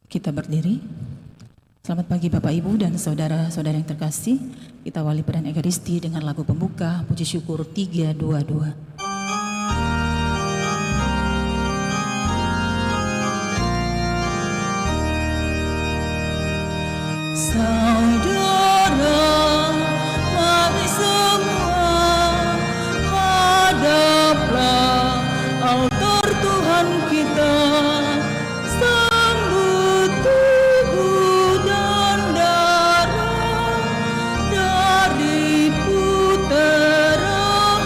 Kita berdiri. Selamat pagi Bapak Ibu dan saudara-saudara yang terkasih. Kita awali perayaan Ekaristi dengan lagu pembuka Puji Syukur 322. Saudara, mari semua hadaplah altar Tuhan kita. Sambut tubuh dan darah dari putera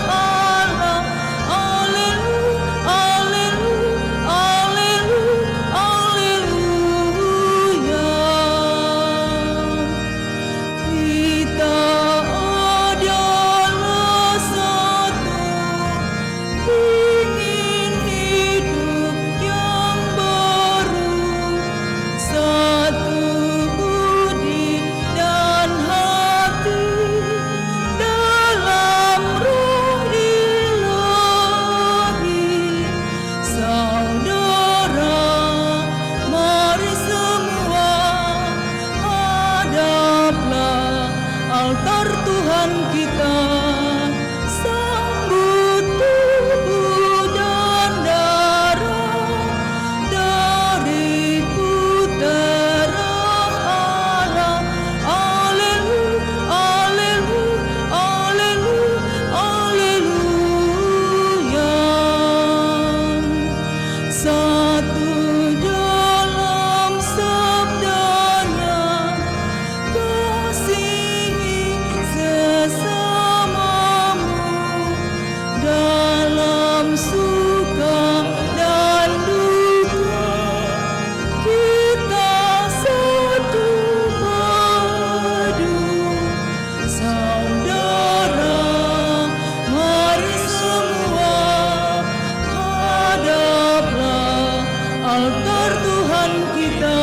Allah. Haleluya, haleluya, haleluya. Kita adalah satu, ingin hidup yang baru, satu budi dan hati dalam roh ilahi. Saudara, mari semua hadaplah altar Tuhan kita. Sambut tubuh dan darah dari putera Allah. Haleluya, haleluya, haleluya. Satu dalam sabdanya, kasihi sesamamu dalam suka dan duka. Kita satu padu. Saudara, mari semua hadaplah altar Tuhan kita.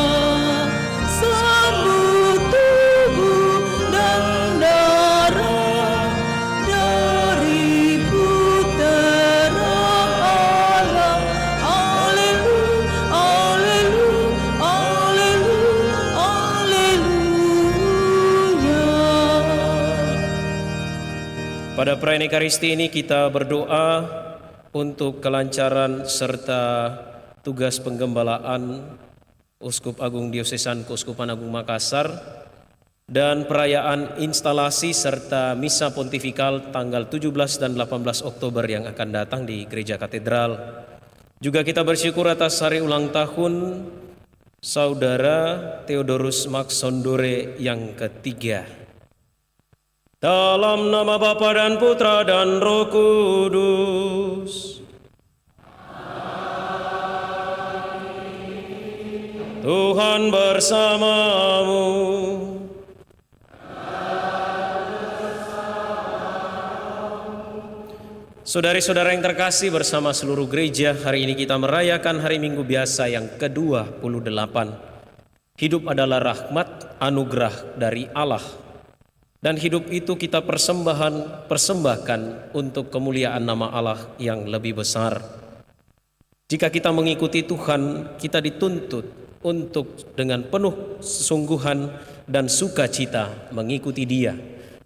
Sambut tubuh dan darah dari putera Allah. Haleluya, haleluya, haleluya, haleluya. Pada perayaan Ekaristi ini kita berdoa untuk kelancaran serta tugas penggembalaan Uskup Agung Diosesan Keuskupan Agung Makassar dan perayaan instalasi serta misa pontifikal tanggal 17 dan 18 Oktober yang akan datang di Gereja Katedral. Juga kita bersyukur atas hari ulang tahun Saudara Theodorus Max Sondore yang ketiga. Dalam nama Bapa dan Putra dan Roh Kudus. Tuhan bersamamu. Saudari-saudara yang terkasih, bersama seluruh gereja, hari ini kita merayakan hari Minggu Biasa yang ke-28. Hidup adalah rahmat, anugerah dari Allah. Dan hidup itu kita persembahkan untuk kemuliaan nama Allah yang lebih besar. Jika kita mengikuti Tuhan, kita dituntut untuk dengan penuh kesungguhan dan sukacita mengikuti Dia,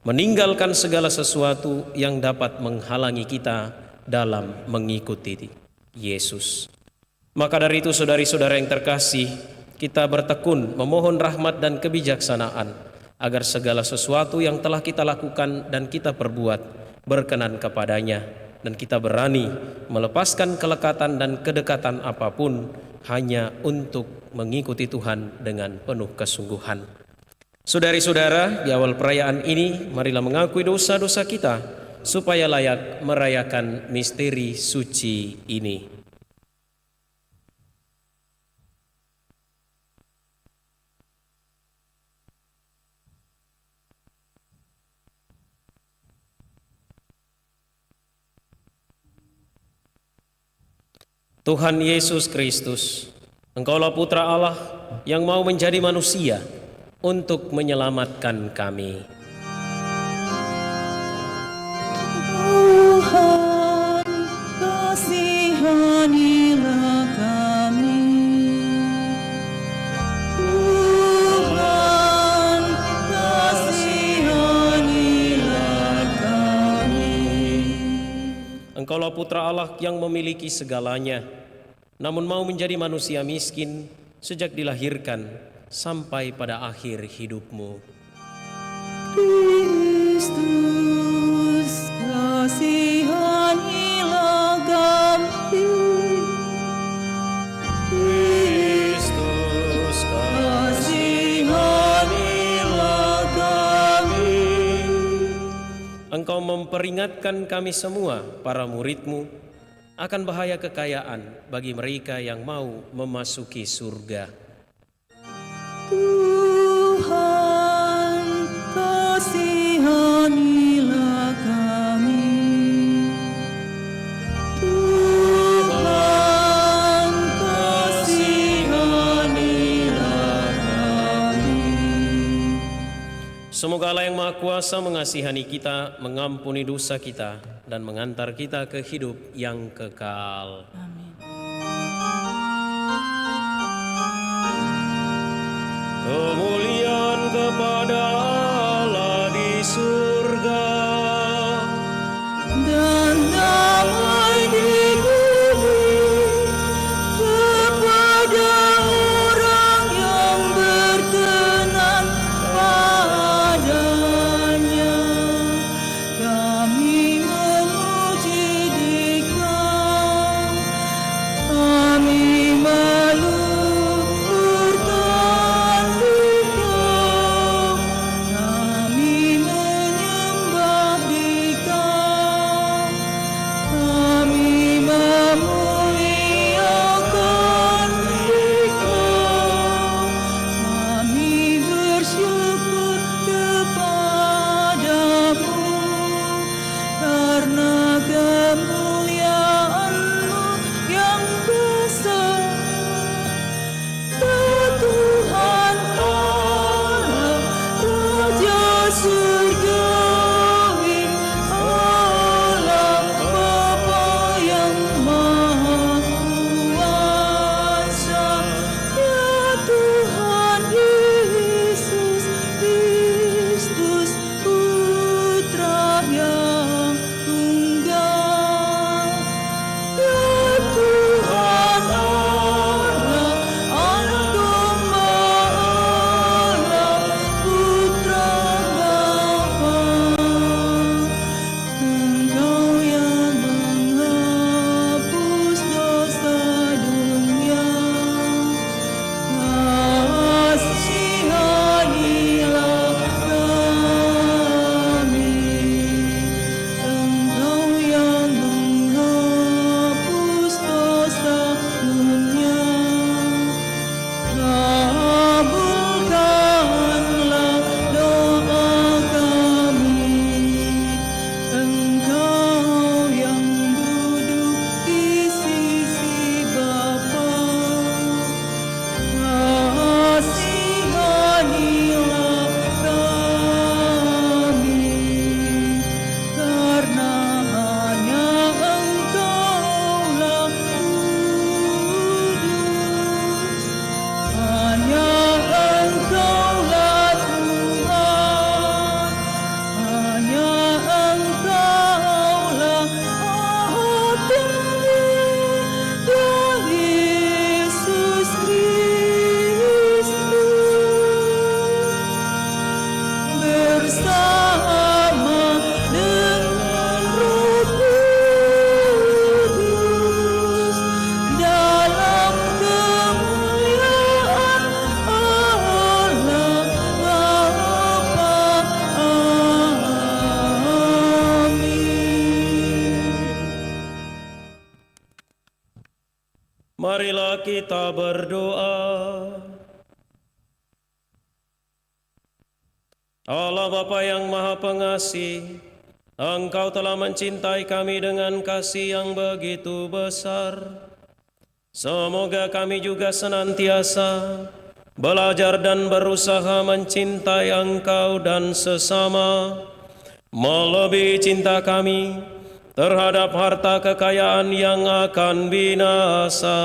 meninggalkan segala sesuatu yang dapat menghalangi kita dalam mengikuti Yesus. Maka dari itu, saudari-saudara yang terkasih, kita bertekun memohon rahmat dan kebijaksanaan agar segala sesuatu yang telah kita lakukan dan kita perbuat berkenan kepadanya, dan kita berani melepaskan kelekatan dan kedekatan apapun hanya untuk mengikuti Tuhan dengan penuh kesungguhan. Saudari-saudara, di awal perayaan ini, marilah mengakui dosa-dosa kita supaya layak merayakan misteri suci ini. Tuhan Yesus Kristus, Engkaulah Putra Allah yang mau menjadi manusia untuk menyelamatkan kami. Tuhan, kasihanilah kami. Engkaulah Putra Allah yang memiliki segalanya, namun mau menjadi manusia miskin sejak dilahirkan sampai pada akhir hidupmu. Kristus, kasihanilah kami. Kristus, kasihanilah kami. Engkau memperingatkan kami semua, para murid-Mu, akan bahaya kekayaan bagi mereka yang mau memasuki surga. Tuhan, kasihanilah kami. Tuhan, kasihanilah kami. Semoga Allah yang Maha Kuasa mengasihani kita, mengampuni dosa kita, dan mengantar kita ke hidup yang kekal. Amin. Kemuliaan kepada Allah di surga Dan damai di bumi kepada orang yang berkenan padanya. Kami memuji Dikau, kami meluhurkan Dikau, kami menyembah Dikau, kami memuliakan Dikau, kami bersyukur kepadamu karena kemuliaan-Mu yang besar. Ya Tuhan Allah, Raja surgawi, Allah Bapa yang Maha Kuasa. Ya Tuhan Yesus Kristus, Putra yang tunggal. Ya Tuhan Allah, Anak Domba Allah, Putra Bapa. Engkau yang menghapus dosa dunia, kasihanilah kami. Engkau yang menghapus dosa dunia, kabulkanlah doa kami. Engkau yang duduk di sisi Bapa, kasihanilah kami. Karena hanya Engkaulah kudus, hanya Engkaulah Tuhan, hanya Engkaulah Maha Tinggi, ya Yesus Kristus. Bersama dengan Roh Kudus dalam kemuliaan Allah Bapa. Amin. Marilah kita berdoa. Allah Bapa yang Maha Pengasih, Engkau telah mencintai kami dengan kasih yang begitu besar. Semoga kami juga senantiasa belajar dan berusaha mencintai Engkau dan sesama, melebihi cinta kami terhadap harta kekayaan yang akan binasa.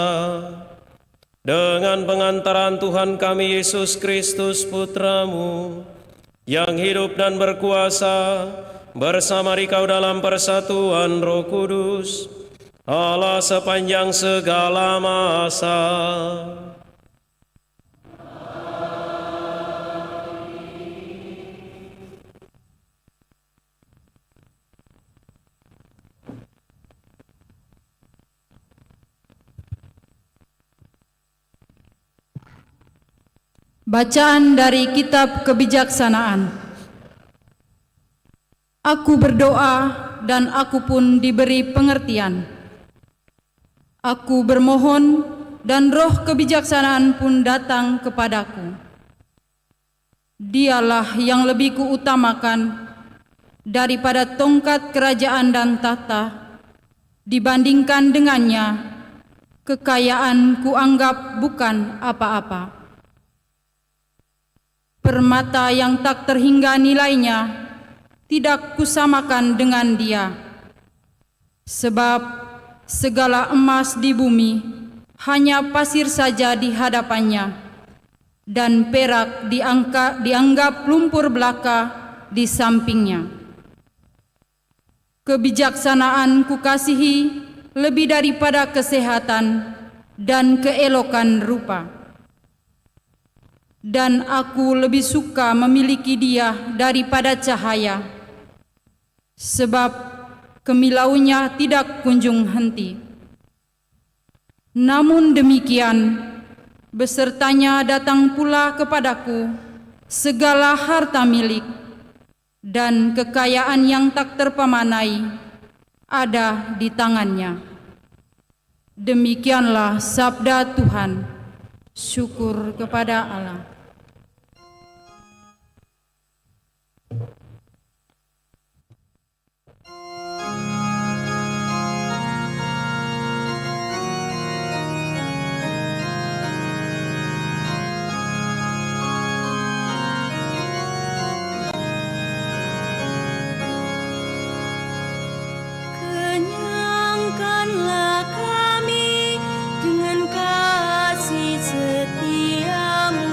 Dengan pengantaran Tuhan kami Yesus Kristus Putra-Mu, yang hidup dan berkuasa bersama Dikau dalam persatuan Roh Kudus, Allah sepanjang segala masa. Bacaan dari Kitab Kebijaksanaan. Aku berdoa dan aku pun diberi pengertian. Aku bermohon dan roh kebijaksanaan pun datang kepadaku. Dialah yang lebih kuutamakan daripada tongkat kerajaan dan tahta. Dibandingkan dengannya, kekayaan kuanggap bukan apa-apa. Permata yang tak terhingga nilainya tidak kusamakan dengan dia, sebab segala emas di bumi hanya pasir saja di hadapannya, dan perak dianggap lumpur belaka di sampingnya. Kebijaksanaan kukasihi lebih daripada kesehatan dan keelokan rupa. Dan aku lebih suka memiliki dia daripada cahaya, sebab kemilaunya tidak kunjung henti. Namun demikian, besertanya datang pula kepadaku segala harta milik dan kekayaan yang tak terpamanai ada di tangannya. Demikianlah sabda Tuhan. Syukur kepada Allah. Kenyangkanlah kami dengan kasih setiamu,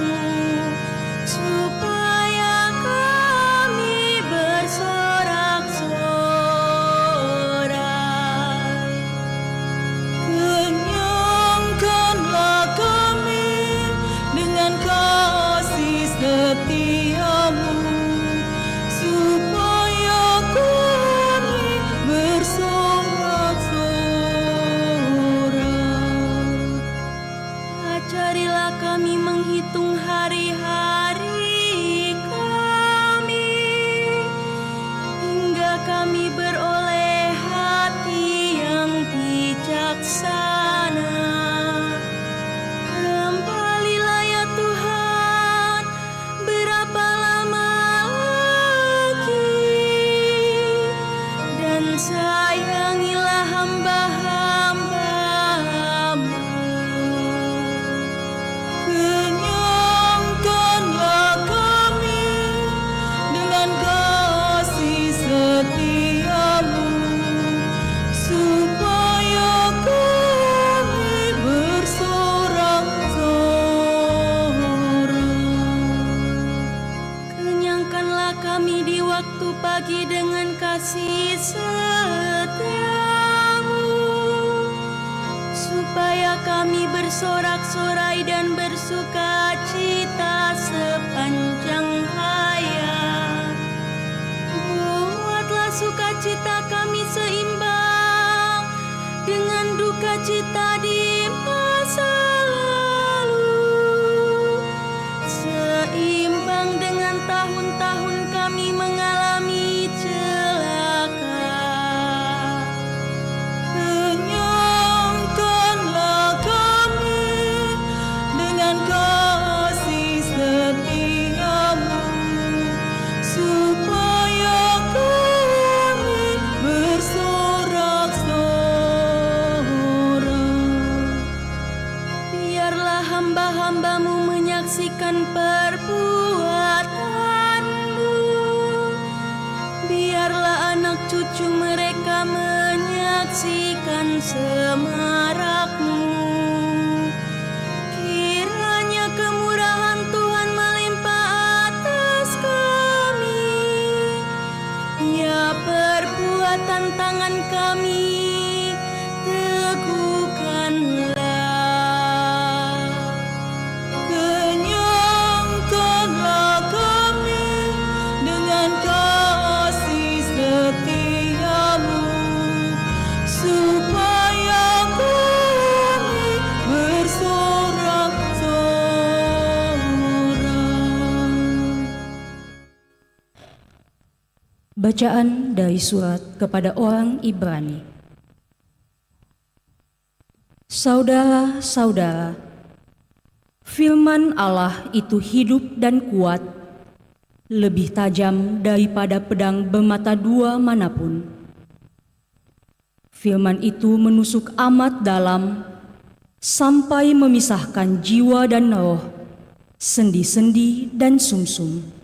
supaya kami bersorak-sorai. Kenyangkanlah kami dengan kasih setiamu, supaya kami bersorak-sorai. Ajarilah kami menghitung hari-hari kami, hingga kami beroleh hati yang bijaksana. Kembalilah ya Tuhan, berapa lama lagi, dan sayangilah hamba-hambamu. Kenyangkanlah kami dengan kasih setiamu, supaya kami bersorak-sorai. Kenyangkanlah kami di waktu pagi dengan kasih setiamu, supaya kami bersorak-sorai dan bersuka cita sepanjang hayat. Buatlah sukacita kami seimbang dengan duka cita di masa lalu, seimbang dengan tahun-tahun kami mengalami celaka. Kenyangkanlah kami dengan kasih setiamu, supaya kami bersorak-sorai. Biarlah hamba-hambamu menyaksikan perbuatanmu, biarlah anak cucu mereka menyaksikan semarakmu. Kiranya kemurahan Tuhan melimpah atas kami, ya Bacaan dari surat kepada orang Ibrani. Saudara-saudara, firman Allah itu hidup dan kuat, lebih tajam daripada pedang bermata dua manapun. Firman itu menusuk amat dalam, sampai memisahkan jiwa dan roh, sendi-sendi dan sumsum.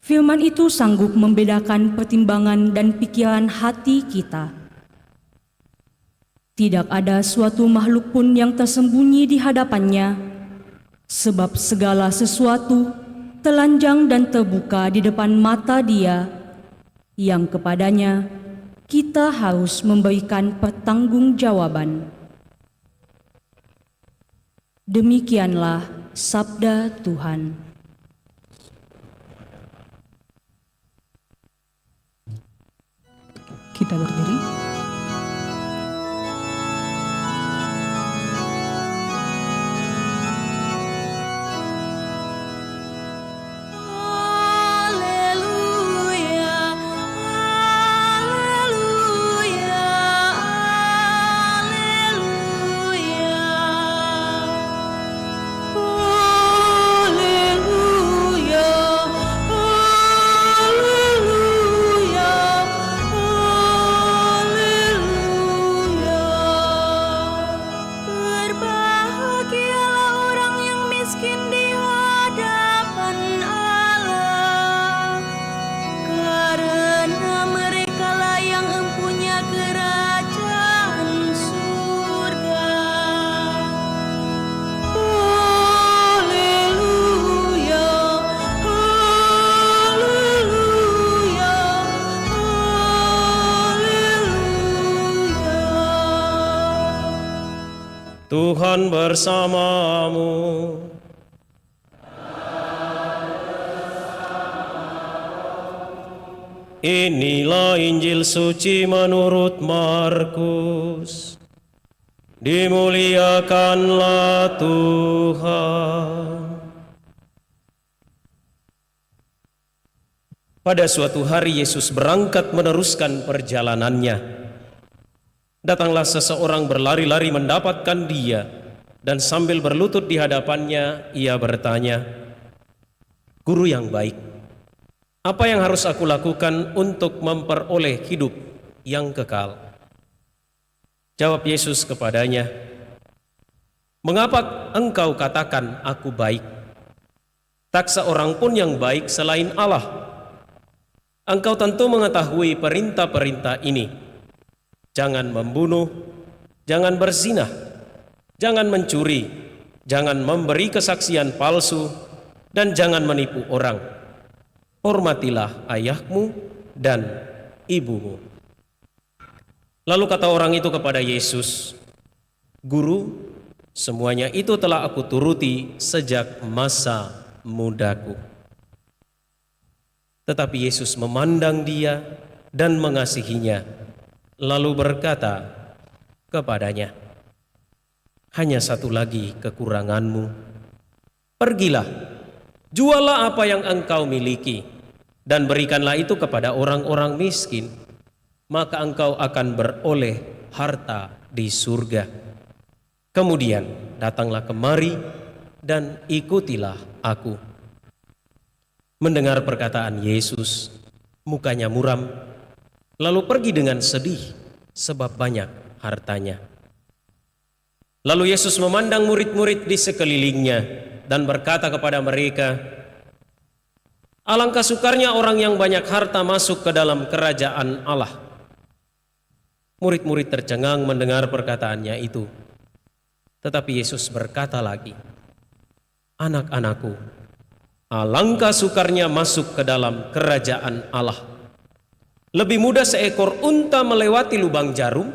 Firman itu sanggup membedakan pertimbangan dan pikiran hati kita. Tidak ada suatu makhluk pun yang tersembunyi di hadapannya, sebab segala sesuatu telanjang dan terbuka di depan mata Dia, yang kepadanya kita harus memberikan pertanggungjawaban. Demikianlah sabda Tuhan. Kita berdiri. Haleluya, haleluya, haleluya. Haleluya, haleluya, haleluya. Berbahagialah orang yang miskin di hadapan Allah, karena merekalah yang empunya kerajaan surga. Haleluya, haleluya, haleluya. Tuhan bersamamu. Inilah Injil suci menurut Markus. Dimuliakanlah Tuhan. Pada suatu hari Yesus berangkat meneruskan perjalanannya. Datanglah seseorang berlari-lari mendapatkan Dia, dan sambil berlutut di hadapannya, ia bertanya, "Guru yang baik, apa yang harus aku lakukan untuk memperoleh hidup yang kekal?" Jawab Yesus kepadanya, "Mengapa engkau katakan aku baik? Tak seorang pun yang baik selain Allah. Engkau tentu mengetahui perintah-perintah ini. Jangan membunuh, jangan berzina, jangan mencuri, jangan memberi kesaksian palsu, dan jangan menipu orang. Hormatilah ayahmu dan ibumu." Lalu kata orang itu kepada Yesus, "Guru, semuanya itu telah aku turuti sejak masa mudaku." Tetapi Yesus memandang dia dan mengasihinya, lalu berkata kepadanya, "Hanya satu lagi kekuranganmu. Pergilah, jualah apa yang engkau miliki, dan berikanlah itu kepada orang-orang miskin, maka engkau akan beroleh harta di surga. Kemudian datanglah kemari dan ikutilah aku." Mendengar perkataan Yesus, mukanya muram, lalu pergi dengan sedih sebab banyak hartanya. Lalu Yesus memandang murid-murid di sekelilingnya dan berkata kepada mereka, "Alangkah sukarnya orang yang banyak harta masuk ke dalam kerajaan Allah." Murid-murid tercengang mendengar perkataannya itu. Tetapi Yesus berkata lagi, "Anak-anakku, alangkah sukarnya masuk ke dalam kerajaan Allah. Lebih mudah seekor unta melewati lubang jarum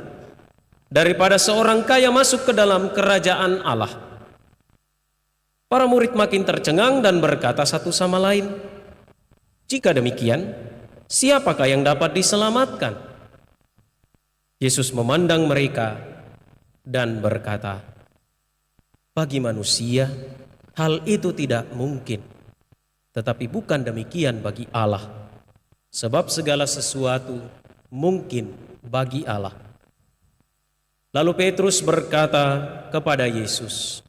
daripada seorang kaya masuk ke dalam kerajaan Allah." Para murid makin tercengang dan berkata satu sama lain, "Jika demikian, siapakah yang dapat diselamatkan?" Yesus memandang mereka dan berkata, "Bagi manusia, hal itu tidak mungkin, tetapi bukan demikian bagi Allah. sebab segala sesuatu mungkin bagi Allah. Lalu Petrus berkata kepada Yesus,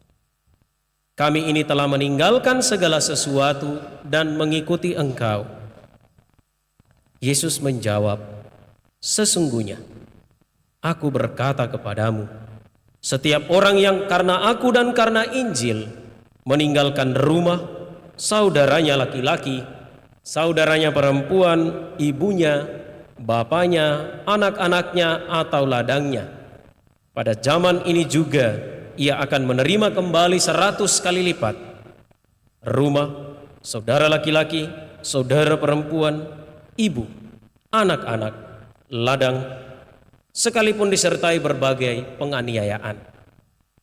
"Kami ini telah meninggalkan segala sesuatu dan mengikuti Engkau." Yesus menjawab, "Sesungguhnya Aku berkata kepadamu, setiap orang yang karena Aku dan karena Injil meninggalkan rumah, saudaranya laki-laki, saudaranya perempuan, ibunya, bapaknya, anak-anaknya atau ladangnya, pada zaman ini juga ia akan menerima kembali 100 kali lipat rumah, saudara laki-laki, saudara perempuan, ibu, anak-anak, ladang, sekalipun disertai berbagai penganiayaan.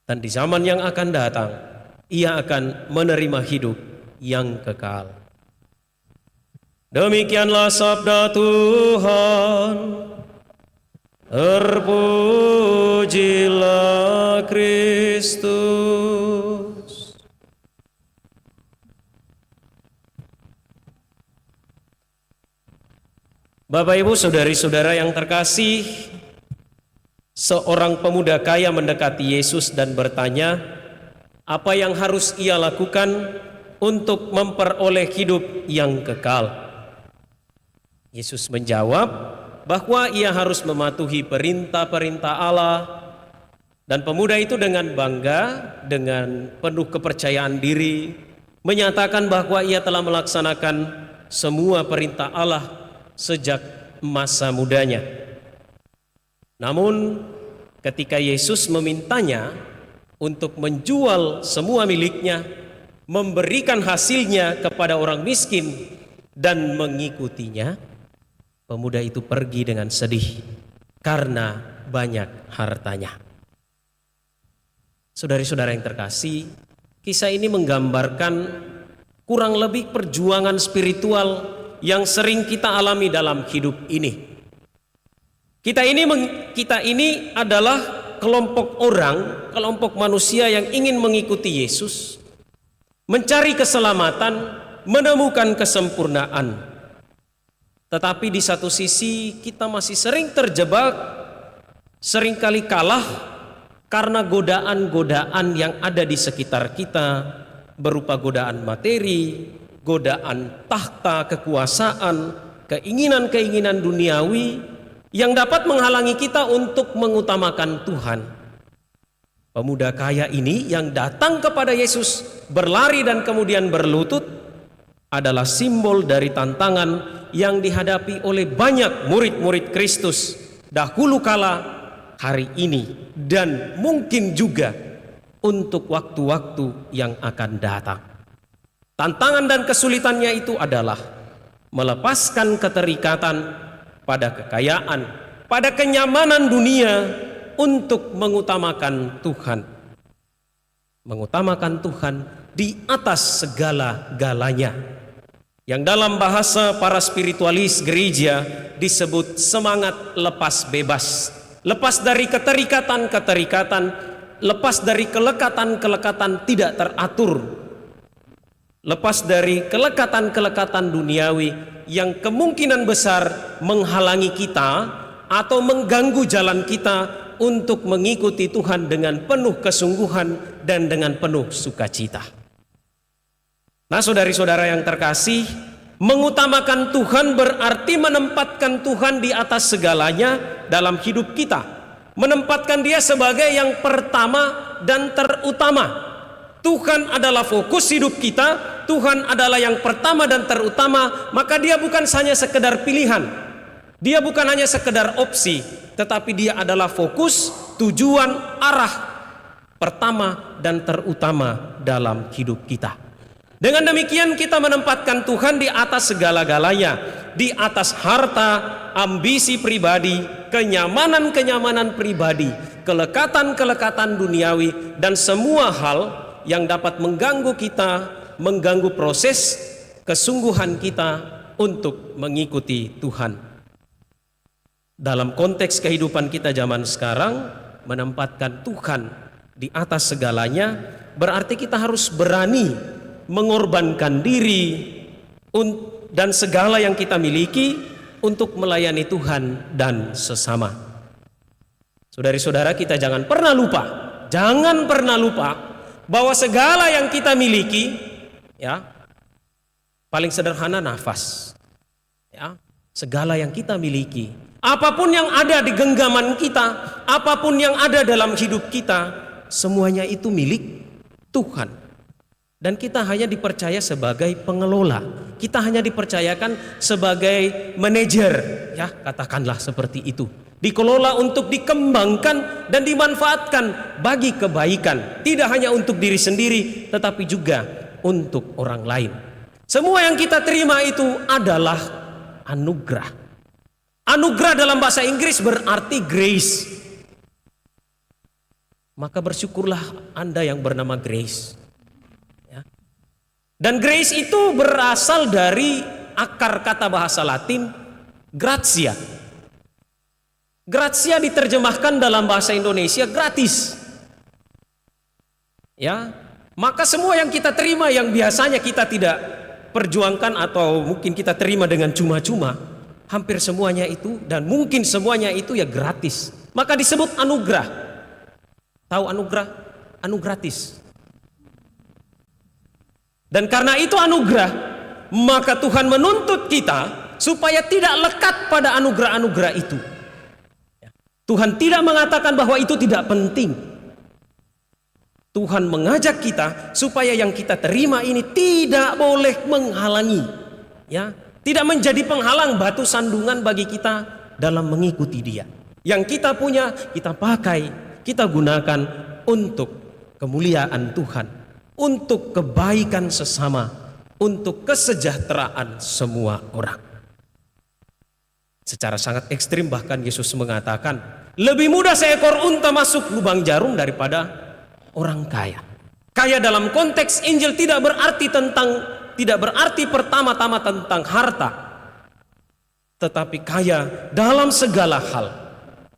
Dan di zaman yang akan datang, ia akan menerima hidup yang kekal." Demikianlah sabda Tuhan. Terpujilah Kristus. Bapak, Ibu, saudari-saudara yang terkasih, seorang pemuda kaya mendekati Yesus dan bertanya, apa yang harus ia lakukan untuk memperoleh hidup yang kekal. Yesus menjawab bahwa ia harus mematuhi perintah-perintah Allah, dan pemuda itu dengan bangga, dengan penuh kepercayaan diri, menyatakan bahwa ia telah melaksanakan semua perintah Allah sejak masa mudanya. Namun ketika Yesus memintanya untuk menjual semua miliknya, memberikan hasilnya kepada orang miskin dan mengikutinya, pemuda itu pergi dengan sedih karena banyak hartanya. Saudari-saudara yang terkasih, kisah ini menggambarkan kurang lebih perjuangan spiritual yang sering kita alami dalam hidup ini. Kita ini adalah kelompok orang, kelompok manusia yang ingin mengikuti Yesus, mencari keselamatan, menemukan kesempurnaan. Tetapi di satu sisi kita masih sering terjebak, seringkali kalah karena godaan-godaan yang ada di sekitar kita, berupa godaan materi, godaan tahta, kekuasaan, keinginan-keinginan duniawi yang dapat menghalangi kita untuk mengutamakan Tuhan. Pemuda kaya ini yang datang kepada Yesus, berlari dan kemudian berlutut, adalah simbol dari tantangan yang dihadapi oleh banyak murid-murid Kristus dahulu kala, hari ini, dan mungkin juga untuk waktu-waktu yang akan datang. Tantangan dan kesulitannya itu adalah melepaskan keterikatan pada kekayaan, pada kenyamanan dunia untuk mengutamakan Tuhan. Mengutamakan Tuhan di atas segala-galanya. Yang dalam bahasa para spiritualis gereja disebut semangat lepas bebas. Lepas dari keterikatan-keterikatan, lepas dari kelekatan-kelekatan tidak teratur. Lepas dari kelekatan-kelekatan duniawi yang kemungkinan besar menghalangi kita atau mengganggu jalan kita untuk mengikuti Tuhan dengan penuh kesungguhan dan dengan penuh sukacita. Nah, saudari-saudara yang terkasih, mengutamakan Tuhan berarti menempatkan Tuhan di atas segalanya dalam hidup kita. Menempatkan Dia sebagai yang pertama dan terutama. Tuhan adalah fokus hidup kita, Tuhan adalah yang pertama dan terutama, maka Dia bukan hanya sekedar pilihan, Dia bukan hanya sekedar opsi, tetapi Dia adalah fokus, tujuan, arah pertama dan terutama dalam hidup kita. Dengan demikian kita menempatkan Tuhan di atas segala-galanya, di atas harta, ambisi pribadi, kenyamanan-kenyamanan pribadi, kelekatan-kelekatan duniawi, dan semua hal yang dapat mengganggu kita, mengganggu proses kesungguhan kita untuk mengikuti Tuhan. Dalam konteks kehidupan kita zaman sekarang, menempatkan Tuhan di atas segalanya berarti kita harus berani mengorbankan diri dan segala yang kita miliki untuk melayani Tuhan dan sesama. Saudari-saudara, kita jangan pernah lupa bahwa segala yang kita miliki, ya, paling sederhana nafas, ya, segala yang kita miliki, apapun yang ada di genggaman kita, apapun yang ada dalam hidup kita, semuanya itu milik Tuhan. Dan kita hanya dipercaya sebagai pengelola. Kita hanya dipercayakan sebagai manajer, ya, katakanlah seperti itu. Dikelola untuk dikembangkan dan dimanfaatkan bagi kebaikan, tidak hanya untuk diri sendiri tetapi juga untuk orang lain. Semua yang kita terima itu adalah anugerah. Anugerah dalam bahasa Inggris berarti grace. Maka bersyukurlah Anda yang bernama Grace. Ya. Dan grace itu berasal dari akar kata bahasa Latin gratia. Gratia diterjemahkan dalam bahasa Indonesia gratis. Ya, maka semua yang kita terima yang biasanya kita tidak perjuangkan atau mungkin kita terima dengan cuma-cuma, hampir semuanya itu dan mungkin semuanya itu ya gratis. Maka disebut anugerah. Tahu anugerah? Anugratis. Dan karena itu anugerah, maka Tuhan menuntut kita supaya tidak lekat pada anugerah-anugerah itu. Tuhan tidak mengatakan bahwa itu tidak penting. Tuhan mengajak kita supaya yang kita terima ini tidak boleh menghalangi, ya, tidak menjadi penghalang, batu sandungan bagi kita dalam mengikuti Dia. Yang kita punya, kita pakai, kita gunakan untuk kemuliaan Tuhan, untuk kebaikan sesama, untuk kesejahteraan semua orang. Secara sangat ekstrim bahkan Yesus mengatakan, lebih mudah seekor unta masuk lubang jarum daripada orang kaya. Kaya dalam konteks Injil tidak berarti pertama-tama tentang harta, tetapi kaya dalam segala hal.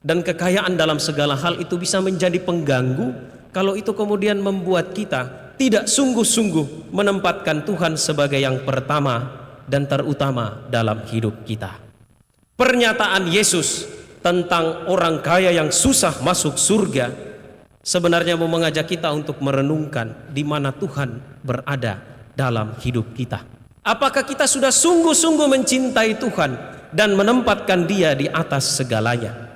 Dan kekayaan dalam segala hal itu bisa menjadi pengganggu kalau itu kemudian membuat kita tidak sungguh-sungguh menempatkan Tuhan sebagai yang pertama dan terutama dalam hidup kita. Pernyataan Yesus tentang orang kaya yang susah masuk surga sebenarnya mau mengajak kita untuk merenungkan di mana Tuhan berada dalam hidup kita. Apakah kita sudah sungguh-sungguh mencintai Tuhan dan menempatkan Dia di atas segalanya?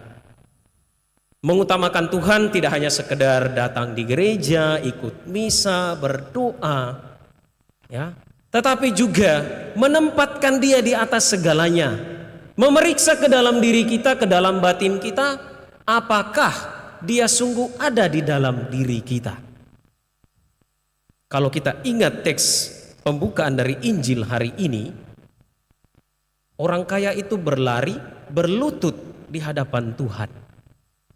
Mengutamakan Tuhan tidak hanya sekedar datang di gereja, ikut misa, berdoa, ya, tetapi juga menempatkan Dia di atas segalanya. Memeriksa ke dalam diri kita, ke dalam batin kita, apakah Dia sungguh ada di dalam diri kita. Kalau kita ingat teks pembukaan dari Injil hari ini, orang kaya itu berlutut di hadapan Tuhan.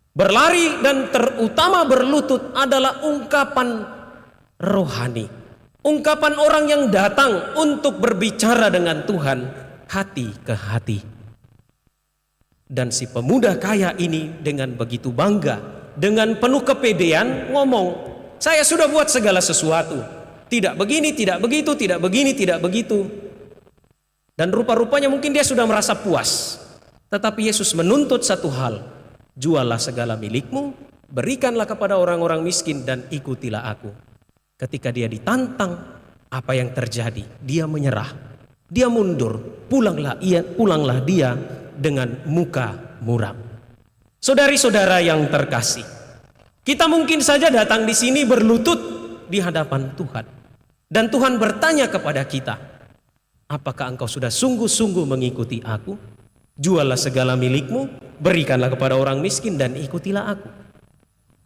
Berlari dan terutama berlutut adalah ungkapan rohani. Ungkapan orang yang datang untuk berbicara dengan Tuhan hati ke hati. Dan si pemuda kaya ini dengan begitu bangga, dengan penuh kepedean ngomong, saya sudah buat segala sesuatu. Tidak begini, tidak begitu, tidak begini, tidak begitu. Dan rupa-rupanya mungkin dia sudah merasa puas. Tetapi Yesus menuntut satu hal, jualah segala milikmu, berikanlah kepada orang-orang miskin dan ikutilah aku. Ketika dia ditantang, apa yang terjadi? Dia menyerah, dia mundur, pulanglah dia dengan muka muram. Saudari-saudara yang terkasih, kita mungkin saja datang di sini berlutut di hadapan Tuhan. Dan Tuhan bertanya kepada kita, apakah engkau sudah sungguh-sungguh mengikuti aku? Juallah segala milikmu, berikanlah kepada orang miskin dan ikutilah aku.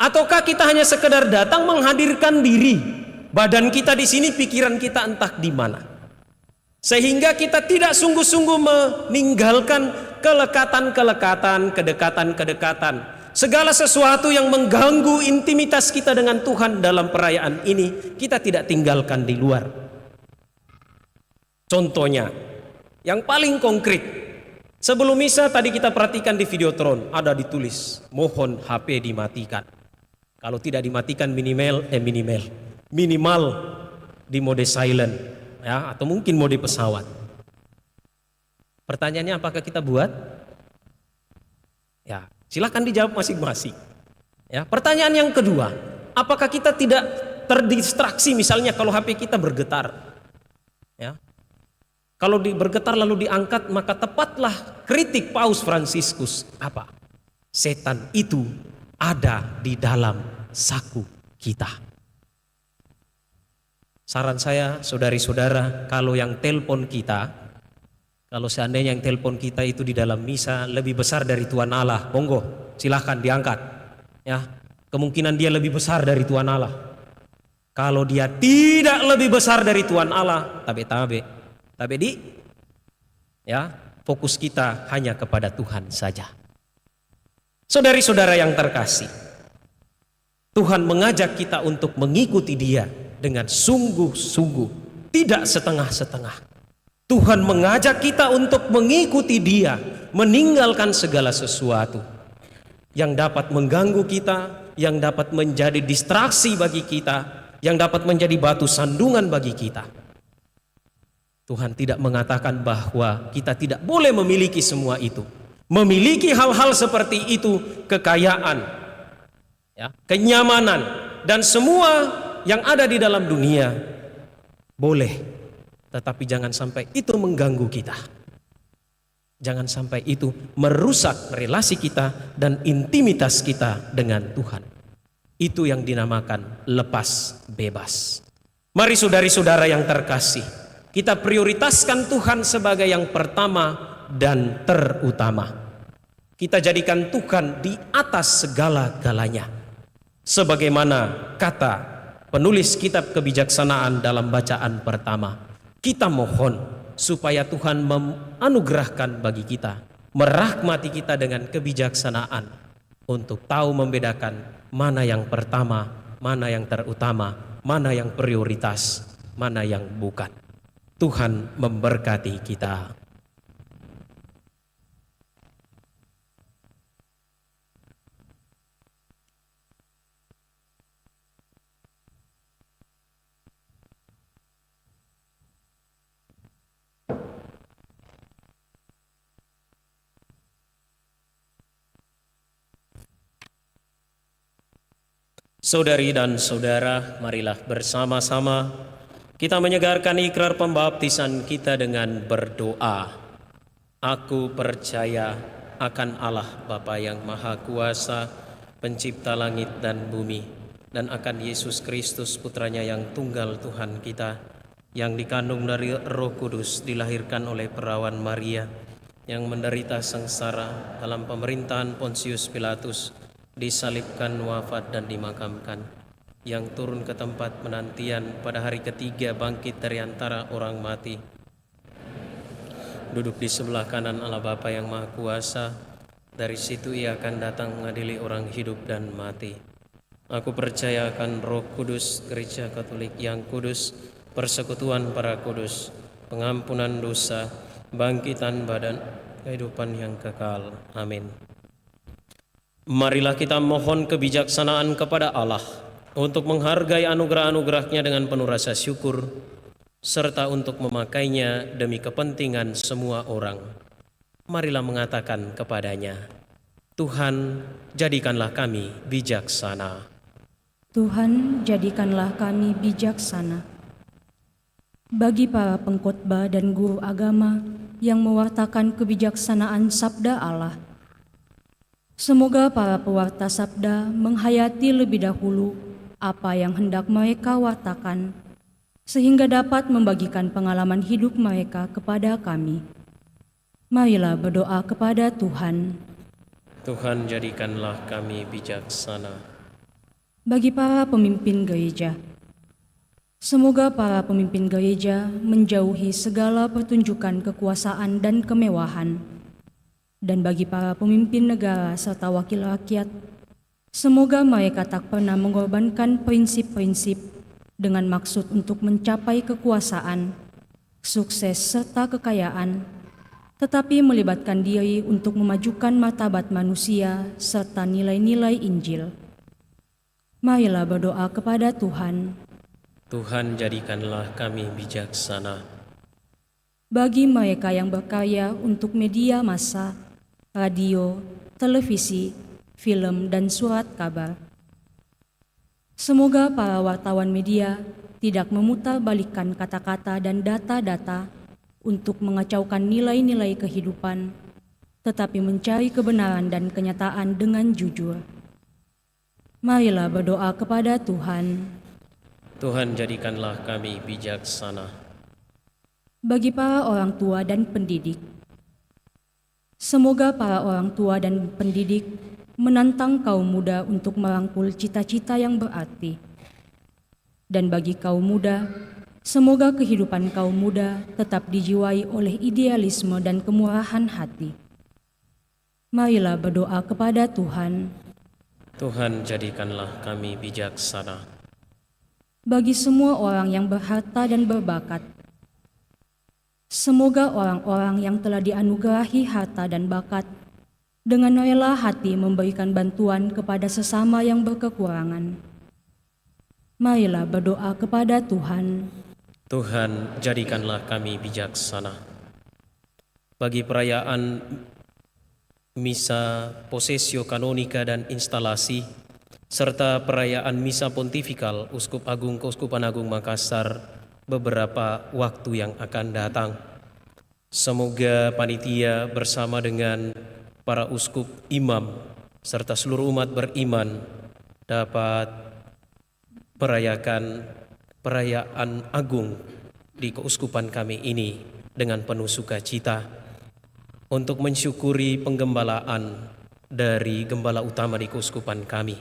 Ataukah kita hanya sekedar datang menghadirkan diri, badan kita di sini, pikiran kita entah di mana, sehingga kita tidak sungguh-sungguh meninggalkan kelekatan-kelekatan, kedekatan-kedekatan, segala sesuatu yang mengganggu intimitas kita dengan Tuhan dalam perayaan ini, kita tidak tinggalkan di luar. Contohnya, yang paling konkret, sebelum misa tadi kita perhatikan di Videotron ada ditulis, mohon HP dimatikan. Kalau tidak dimatikan minimal di mode silent, ya, atau mungkin mode pesawat. Pertanyaannya, apakah kita buat? Ya, silakan dijawab masing-masing. Ya, pertanyaan yang kedua, apakah kita tidak terdistraksi misalnya kalau HP kita bergetar? Ya. Kalau bergetar lalu diangkat, maka tepatlah kritik Paus Fransiskus. Apa? Setan itu ada di dalam saku kita. Saran saya, saudari-saudara, kalau yang telepon kita, kalau seandainya yang telepon kita itu di dalam misa lebih besar dari Tuhan Allah, monggo silahkan diangkat. Ya, kemungkinan dia lebih besar dari Tuhan Allah. Kalau dia tidak lebih besar dari Tuhan Allah, tabe di, ya, fokus kita hanya kepada Tuhan saja. Saudari-saudara yang terkasih, Tuhan mengajak kita untuk mengikuti Dia dengan sungguh-sungguh, tidak setengah-setengah. Tuhan mengajak kita untuk mengikuti Dia, meninggalkan segala sesuatu yang dapat mengganggu kita, yang dapat menjadi distraksi bagi kita, yang dapat menjadi batu sandungan bagi kita. Tuhan tidak mengatakan bahwa kita tidak boleh memiliki semua itu. Memiliki hal-hal seperti itu, kekayaan, ya, kenyamanan, dan semua yang ada di dalam dunia boleh, tetapi jangan sampai itu mengganggu kita. Jangan sampai itu merusak relasi kita dan intimitas kita dengan Tuhan. Itu yang dinamakan lepas bebas. Mari saudari-saudara yang terkasih, kita prioritaskan Tuhan sebagai yang pertama dan terutama. Kita jadikan Tuhan di atas segala-galanya. Sebagaimana kata penulis kitab kebijaksanaan dalam bacaan pertama, kita mohon supaya Tuhan menganugerahkan bagi kita, merahmati kita dengan kebijaksanaan untuk tahu membedakan mana yang pertama, mana yang terutama, mana yang prioritas, mana yang bukan. Tuhan memberkati kita. Saudari dan saudara, marilah bersama-sama kita menyegarkan ikrar pembaptisan kita dengan berdoa. Aku percaya akan Allah Bapa yang Maha Kuasa, pencipta langit dan bumi, dan akan Yesus Kristus putranya yang tunggal Tuhan kita, yang dikandung dari Roh Kudus, dilahirkan oleh perawan Maria, yang menderita sengsara dalam pemerintahan Pontius Pilatus, disalibkan, wafat dan dimakamkan, yang turun ke tempat penantian, pada hari ketiga bangkit dari antara orang mati, duduk di sebelah kanan Allah Bapa yang Maha Kuasa. Dari situ Ia akan datang mengadili orang hidup dan mati. Aku percaya akan Roh Kudus, Gereja Katolik yang kudus, persekutuan para kudus, pengampunan dosa, bangkitan badan, kehidupan yang kekal. Amin. Marilah kita mohon kebijaksanaan kepada Allah untuk menghargai anugerah-anugerah-Nya dengan penuh rasa syukur, serta untuk memakainya demi kepentingan semua orang. Marilah mengatakan kepadanya, Tuhan, jadikanlah kami bijaksana. Tuhan, jadikanlah kami bijaksana. Bagi para pengkhotbah dan guru agama yang mewartakan kebijaksanaan sabda Allah, semoga para pewarta sabda menghayati lebih dahulu apa yang hendak mereka wartakan, sehingga dapat membagikan pengalaman hidup mereka kepada kami. Marilah berdoa kepada Tuhan. Tuhan, jadikanlah kami bijaksana. Bagi para pemimpin gereja, semoga para pemimpin gereja menjauhi segala pertunjukan kekuasaan dan kemewahan. Dan bagi para pemimpin negara serta wakil rakyat, semoga mereka tak pernah mengorbankan prinsip-prinsip dengan maksud untuk mencapai kekuasaan, sukses serta kekayaan, tetapi melibatkan diri untuk memajukan martabat manusia serta nilai-nilai Injil. Marilah berdoa kepada Tuhan. Tuhan, jadikanlah kami bijaksana. bagi mereka yang berkarya untuk media massa, radio, televisi, film, dan surat kabar. Semoga para wartawan media tidak memutarbalikkan kata-kata dan data-data untuk mengacaukan nilai-nilai kehidupan, tetapi mencari kebenaran dan kenyataan dengan jujur. Marilah berdoa kepada Tuhan. Tuhan, jadikanlah kami bijaksana. Bagi para orang tua dan pendidik, semoga para orang tua dan pendidik menantang kaum muda untuk merangkul cita-cita yang berarti. Dan bagi kaum muda, semoga kehidupan kaum muda tetap dijiwai oleh idealisme dan kemurahan hati. Marilah berdoa kepada Tuhan. Tuhan, jadikanlah kami bijaksana. Bagi semua orang yang berharta dan berbakat, semoga orang-orang yang telah dianugerahi harta dan bakat dengan rela hati memberikan bantuan kepada sesama yang berkekurangan. Marilah berdoa kepada Tuhan. Tuhan, jadikanlah kami bijaksana. Bagi perayaan Misa Posesio Kanonika dan Instalasi, serta perayaan Misa Pontifikal Uskup Agung Keuskupan Agung Makassar beberapa waktu yang akan datang. Semoga panitia bersama dengan para uskup, imam, serta seluruh umat beriman dapat merayakan perayaan agung di keuskupan kami ini dengan penuh sukacita, untuk mensyukuri penggembalaan dari gembala utama di keuskupan kami.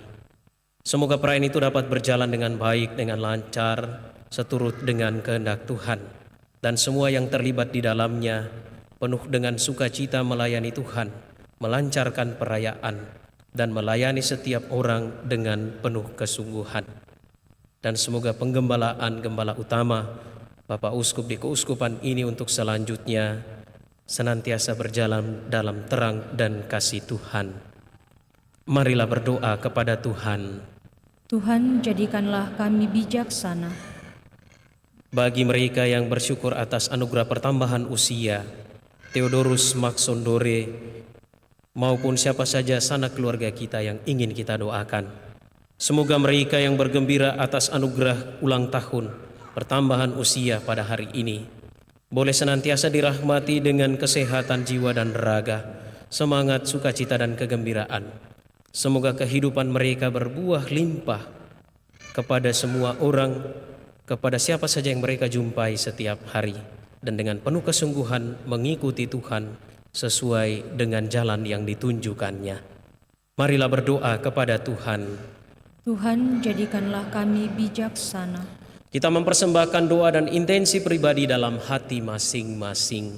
Semoga perayaan itu dapat berjalan dengan baik, dengan lancar, seturut dengan kehendak Tuhan, dan semua yang terlibat di dalamnya penuh dengan sukacita melayani Tuhan, melancarkan perayaan, dan melayani setiap orang dengan penuh kesungguhan. Dan semoga penggembalaan gembala utama Bapak Uskup di keuskupan ini untuk selanjutnya senantiasa berjalan dalam terang dan kasih Tuhan. Marilah berdoa kepada Tuhan. Tuhan, jadikanlah kami bijaksana. Bagi mereka yang bersyukur atas anugerah pertambahan usia, Theodorus Maksondore, maupun siapa saja sanak keluarga kita yang ingin kita doakan, semoga mereka yang bergembira atas anugerah ulang tahun pertambahan usia pada hari ini boleh senantiasa dirahmati dengan kesehatan jiwa dan raga, semangat, sukacita, dan kegembiraan. Semoga kehidupan mereka berbuah limpah kepada semua orang, kepada siapa saja yang mereka jumpai setiap hari, dan dengan penuh kesungguhan mengikuti Tuhan sesuai dengan jalan yang ditunjukkannya. Marilah berdoa kepada Tuhan. Tuhan, jadikanlah kami bijaksana. Kita mempersembahkan doa dan intensi pribadi dalam hati masing-masing.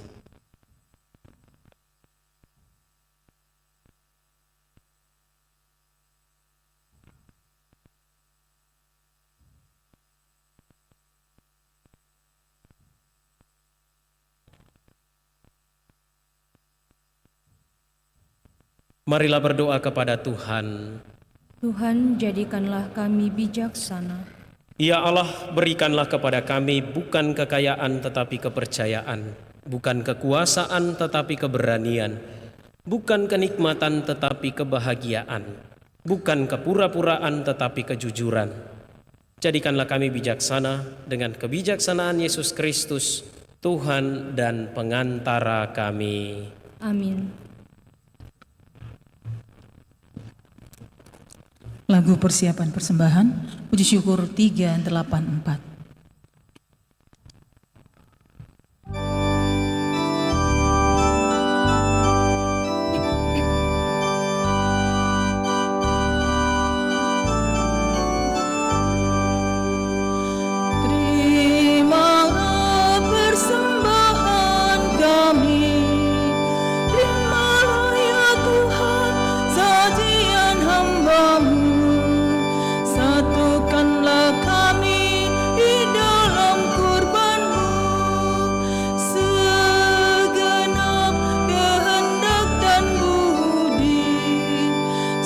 Marilah berdoa kepada Tuhan. Tuhan, jadikanlah kami bijaksana. Ya Allah, berikanlah kepada kami bukan kekayaan tetapi kepercayaan, bukan kekuasaan tetapi keberanian, bukan kenikmatan tetapi kebahagiaan, bukan kepura-puraan tetapi kejujuran. Jadikanlah kami bijaksana dengan kebijaksanaan Yesus Kristus, Tuhan dan pengantara kami. Amin. Lagu persiapan persembahan, puji syukur 384.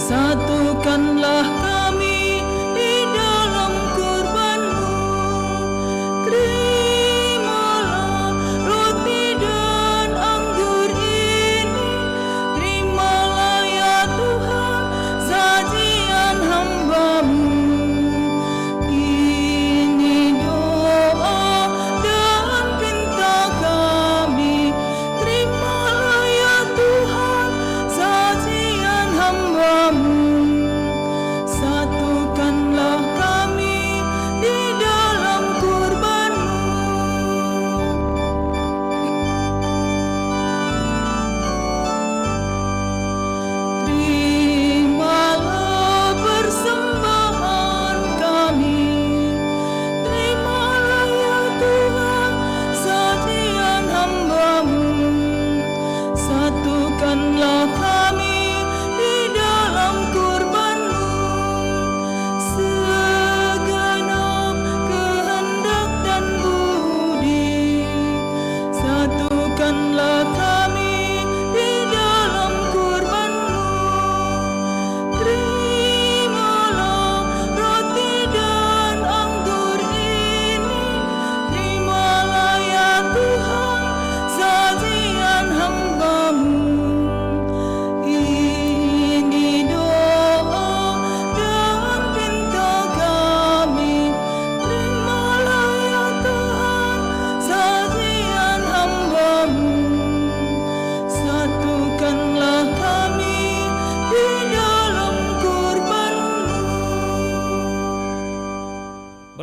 Satukanlah kami di dalam kurban-Mu. Terimalah roti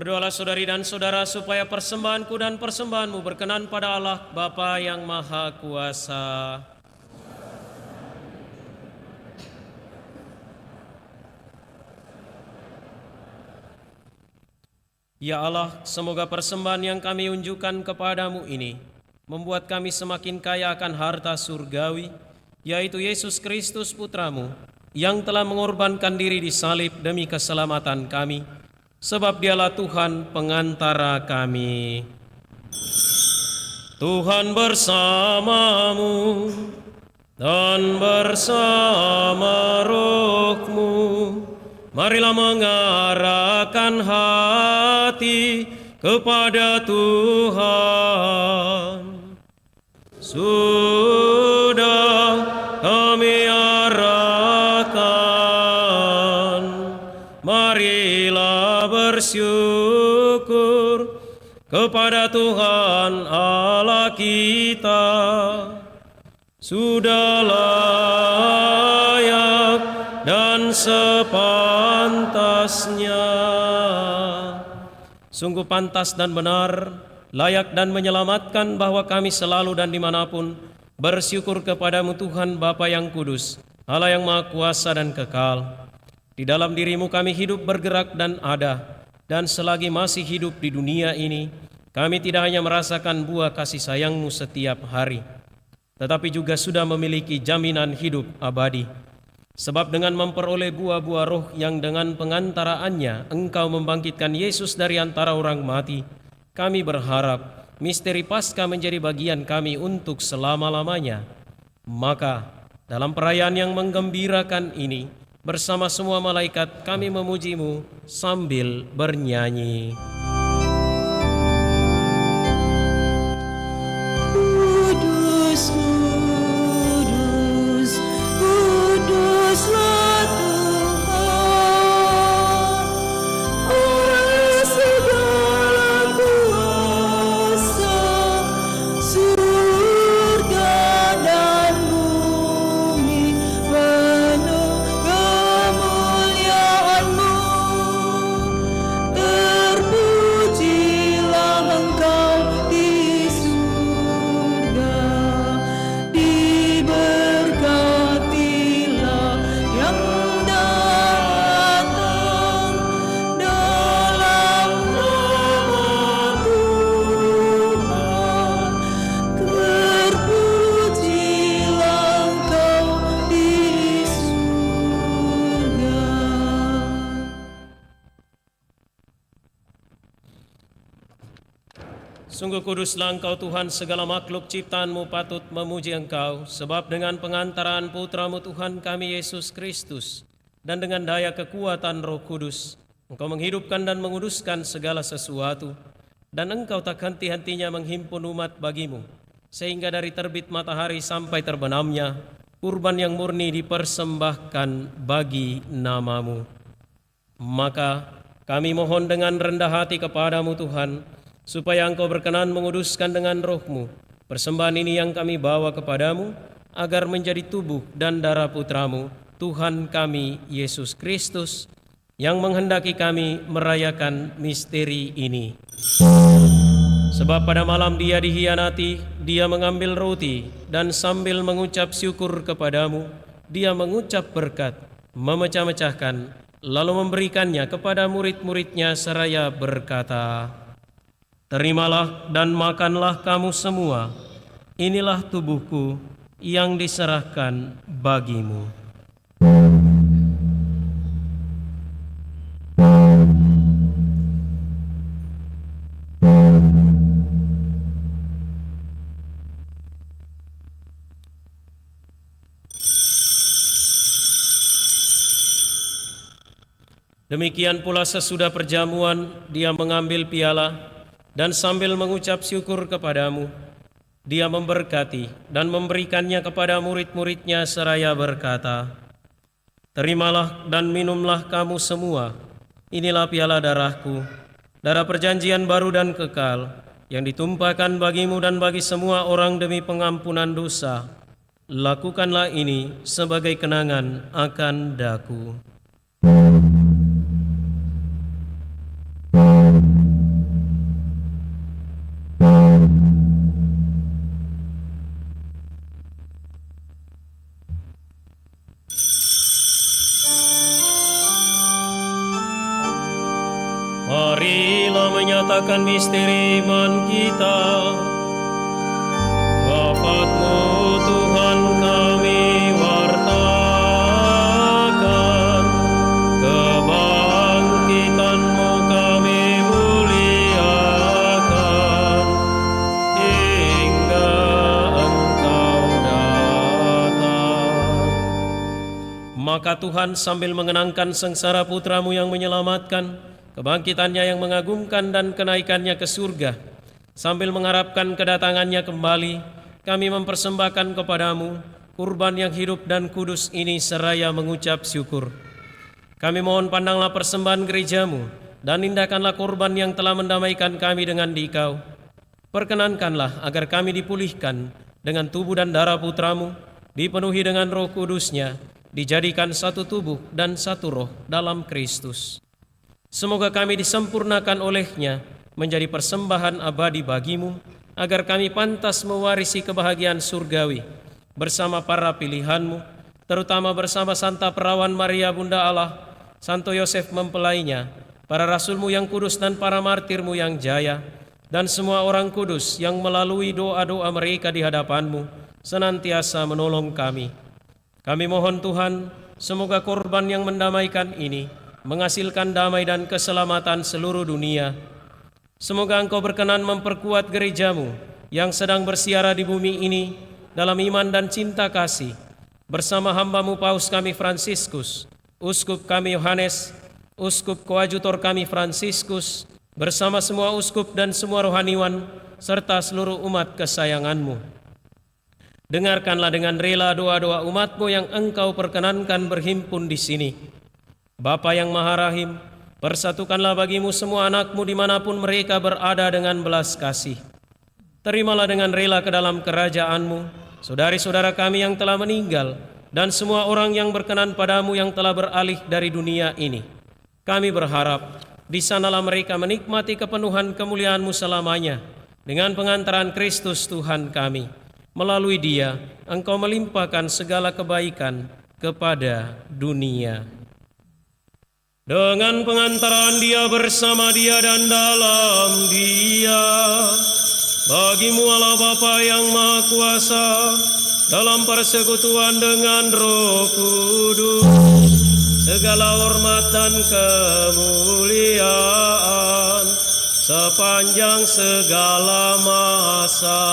Berdoalah saudari dan saudara supaya persembahanku dan persembahanmu berkenan pada Allah Bapa yang Maha Kuasa. Ya Allah, semoga persembahan yang kami unjukkan kepadamu ini membuat kami semakin kaya akan harta surgawi, yaitu Yesus Kristus Putramu, yang telah mengorbankan diri di salib demi keselamatan kami, sebab dialah Tuhan pengantara kami. Tuhan bersamamu dan bersama rohmu. Marilah mengarahkan hati kepada Tuhan. Sudah kami arahkan, marilah bersyukur kepada Tuhan Allah kita. Sudah layak dan sepantasnya. Sungguh pantas dan benar, layak dan menyelamatkan bahwa kami selalu dan dimanapun bersyukur kepadamu Tuhan Bapa yang kudus, Allah yang Maha Kuasa dan kekal. Di dalam dirimu kami hidup, bergerak dan ada, dan selagi masih hidup di dunia ini, kami tidak hanya merasakan buah kasih sayangmu setiap hari, tetapi juga sudah memiliki jaminan hidup abadi. Sebab dengan memperoleh buah-buah roh yang dengan pengantaraannya Engkau membangkitkan Yesus dari antara orang mati, kami berharap misteri Paskah menjadi bagian kami untuk selama-lamanya. Maka dalam perayaan yang menggembirakan ini, bersama semua malaikat kami memuji-Mu sambil bernyanyi. Kudus, kudus, kuduslah Tuhan, oleh segala kuasa, surga dan bumi penuh kemuliaan-Mu. Terpujilah Engkau di surga, diberkatilah yang datang dalam nama Tuhan. Terpujilah Engkau di surga. Sungguh kuduslah Engkau Tuhan, segala makhluk ciptaan-Mu patut memuji Engkau, sebab dengan pengantaraan Putra-Mu Tuhan kami Yesus Kristus, dan dengan daya kekuatan Roh Kudus, Engkau menghidupkan dan menguduskan segala sesuatu, dan Engkau tak henti-hentinya menghimpun umat bagimu, sehingga dari terbit matahari sampai terbenamnya, kurban yang murni dipersembahkan bagi nama-Mu. Maka kami mohon dengan rendah hati kepadamu Tuhan, supaya Engkau berkenan menguduskan dengan roh-Mu persembahan ini yang kami bawa kepadamu, agar menjadi tubuh dan darah Putra-Mu, Tuhan kami Yesus Kristus, yang menghendaki kami merayakan misteri ini. Sebab pada malam Dia dihianati, Dia mengambil roti, dan sambil mengucap syukur kepadamu, Dia mengucap berkat, memecah-mecahkan, lalu memberikannya kepada murid-muridnya seraya berkata, "Terimalah dan makanlah kamu semua, inilah tubuhku yang diserahkan bagimu." Demikian pula sesudah perjamuan, Dia mengambil piala, dan sambil mengucap syukur kepadamu, Dia memberkati dan memberikannya kepada murid-muridnya seraya berkata, "Terimalah dan minumlah kamu semua, inilah piala darahku, darah perjanjian baru dan kekal, yang ditumpahkan bagimu dan bagi semua orang demi pengampunan dosa. Lakukanlah ini sebagai kenangan akan daku." Marilah menyatakan misteri iman kita. Wafat-Mu Tuhan kami wartakan, kebangkitan-Mu kami muliakan, hingga Engkau datang. Maka Tuhan sambil mengenangkan sengsara putra-Mu yang menyelamatkan, kebangkitannya yang mengagumkan dan kenaikannya ke surga, sambil mengharapkan kedatangannya kembali, kami mempersembahkan kepadamu kurban yang hidup dan kudus ini seraya mengucap syukur. Kami mohon pandanglah persembahan gerejamu dan indahkanlah kurban yang telah mendamaikan kami dengan Dikau. Perkenankanlah agar kami dipulihkan dengan tubuh dan darah putramu, dipenuhi dengan Roh Kudusnya, dijadikan satu tubuh dan satu roh dalam Kristus. Semoga kami disempurnakan olehnya menjadi persembahan abadi bagimu, agar kami pantas mewarisi kebahagiaan surgawi bersama para pilihan-Mu, terutama bersama Santa Perawan Maria Bunda Allah, Santo Yosef mempelainya, para rasul-Mu yang kudus dan para martir-Mu yang jaya, dan semua orang kudus yang melalui doa-doa mereka di hadapan-Mu senantiasa menolong kami. Kami mohon Tuhan, semoga korban yang mendamaikan ini menghasilkan damai dan keselamatan seluruh dunia. Semoga Engkau berkenan memperkuat gereja-Mu yang sedang bersiara di bumi ini dalam iman dan cinta kasih, bersama hamba-Mu Paus kami Fransiskus, Uskup kami Yohanes, Uskup Koadjutor kami Fransiskus, bersama semua uskup dan semua rohaniwan, serta seluruh umat kesayangan-Mu. Dengarkanlah dengan rela doa-doa umat-Mu yang Engkau perkenankan berhimpun di sini. Bapa yang Maha Rahim, persatukanlah bagimu semua anak-Mu dimanapun mereka berada dengan belas kasih. Terimalah dengan rela ke dalam kerajaan-Mu saudari-saudara kami yang telah meninggal dan semua orang yang berkenan padamu yang telah beralih dari dunia ini. Kami berharap di sanalah mereka menikmati kepenuhan kemuliaan-Mu selamanya dengan pengantaran Kristus Tuhan kami. Melalui Dia, Engkau melimpahkan segala kebaikan kepada dunia. Dengan pengantaran Dia, bersama Dia dan dalam Dia, bagimu Allah Bapa yang Maha Kuasa, dalam persekutuan dengan Roh Kudus, segala hormat dan kemuliaan sepanjang segala masa.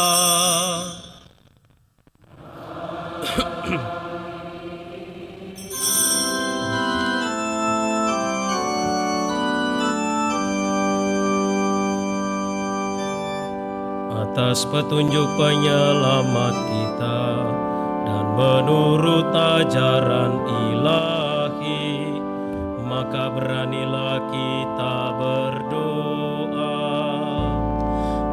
Atas petunjuk penyelamat kita dan menurut ajaran ilahi, maka beranilah kita berdoa.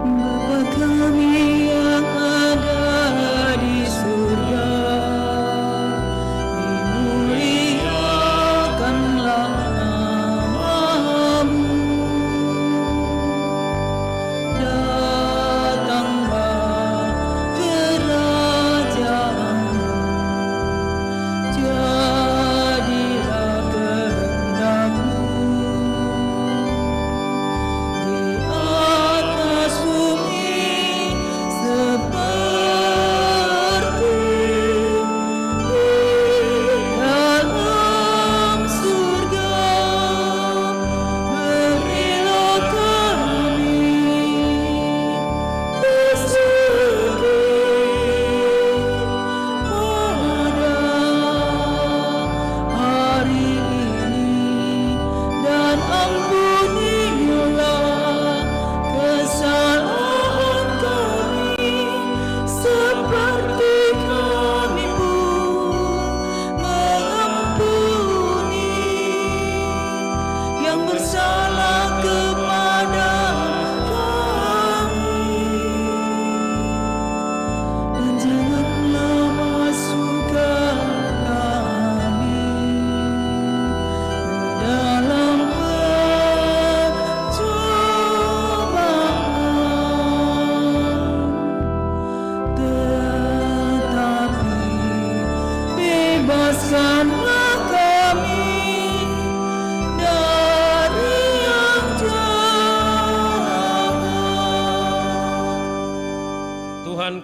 Bapa kami yang ada di surga, dimuliakanlah nama-Mu. Datanglah kerajaan-Mu, jadilah kehendak-Mu di atas bumi seperti di dalam surga. Berilah kami rezeki pada hari ini, dan ampunilah kesalahan kami seperti kami pun mengampuni yang bersalah kepada kami. Dan janganlah masukkan kami ke dalam pencobaan, tetapi bebaskanlah kami dari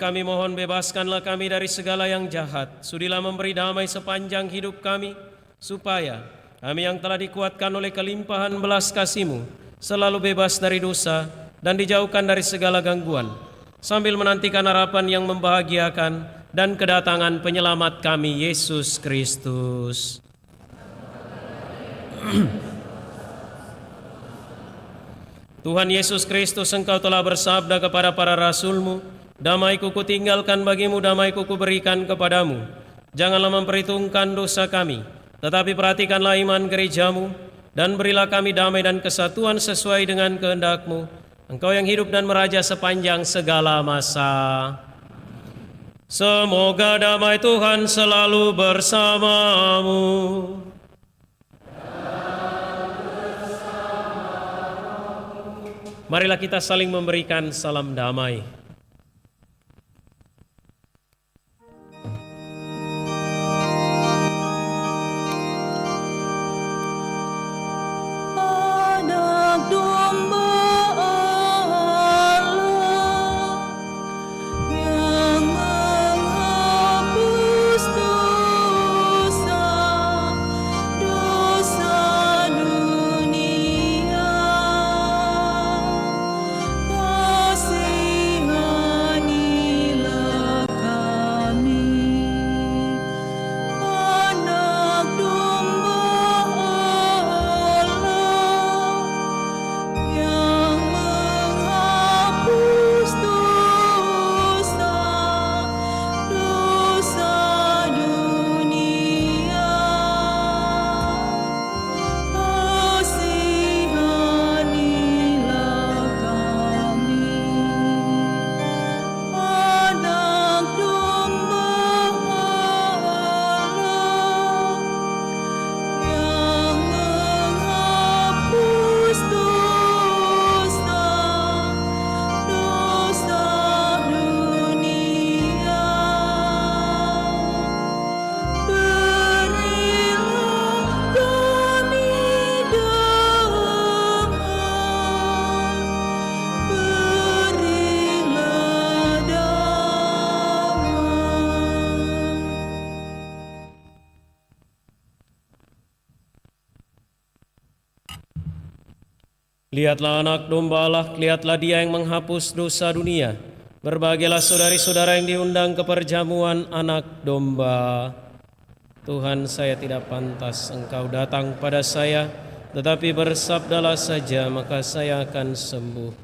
kami mohon bebaskanlah kami dari segala yang jahat. Sudilah memberi damai sepanjang hidup kami, supaya kami yang telah dikuatkan oleh kelimpahan belas kasih-Mu selalu bebas dari dosa dan dijauhkan dari segala gangguan, sambil menantikan harapan yang membahagiakan dan kedatangan penyelamat kami, Yesus Kristus. Tuhan Yesus Kristus, Engkau telah bersabda kepada para rasul-Mu, damai-Ku kutinggalkan bagimu, damai-Ku kuberikan kepadamu. Janganlah memperhitungkan dosa kami, tetapi perhatikanlah iman gereja-Mu, dan berilah kami damai dan kesatuan sesuai dengan kehendak-Mu. Engkau yang hidup dan meraja sepanjang segala masa. Semoga damai Tuhan selalu bersamamu. Marilah kita saling memberikan salam damai. Anak domba Allah yang menghapus dosa dunia, kasihanilah kami. Anak domba Allah yang menghapus dosa dunia, kasihanilah kami. Anak domba Allah yang menghapus dosa dunia, berilah kami damai, berilah damai. Lihatlah anak domba Allah, lihatlah Dia yang menghapus dosa dunia. Berbahagialah saudari-saudara yang diundang ke perjamuan anak domba. Tuhan, saya tidak pantas Engkau datang pada saya, tetapi bersabdalah saja, maka saya akan sembuh.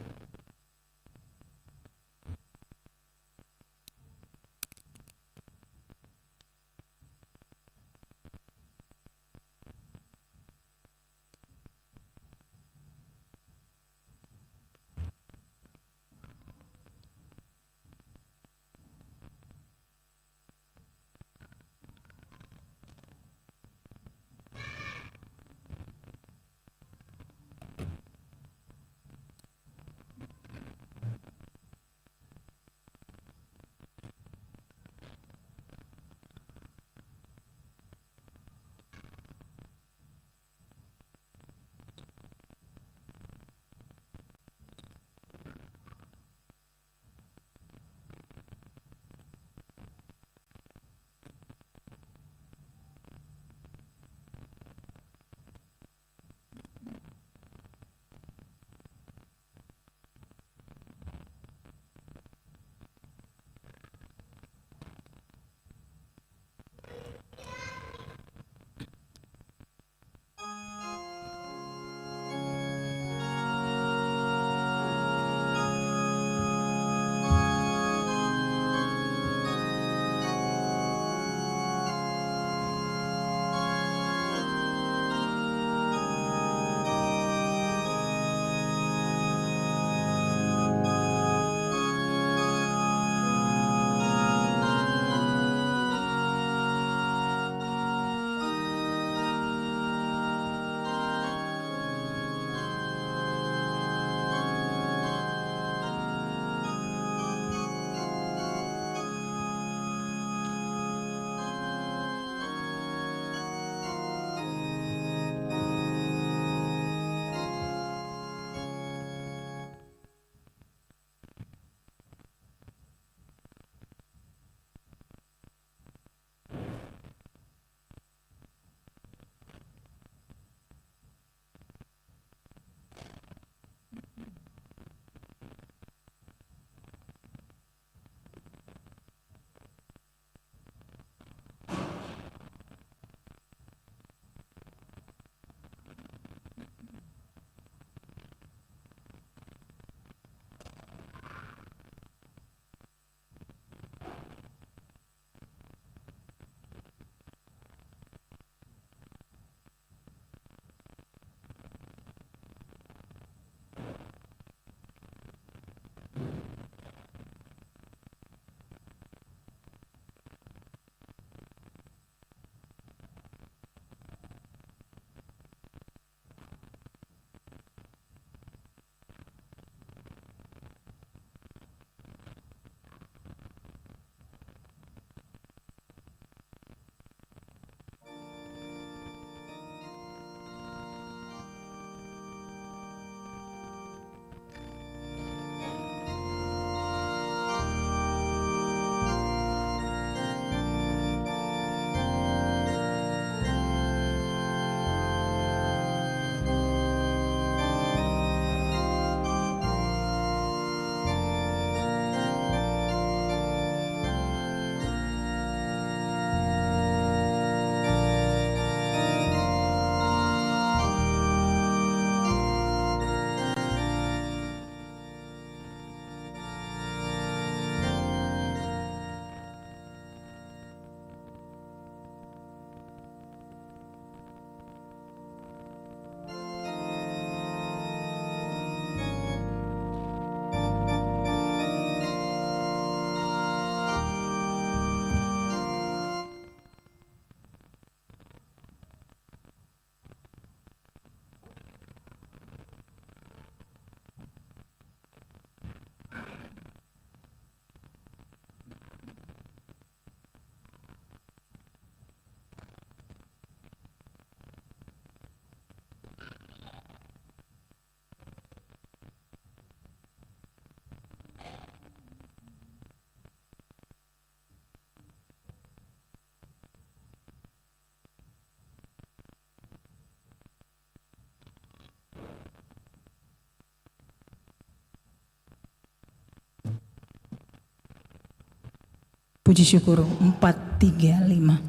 Puji syukur 435.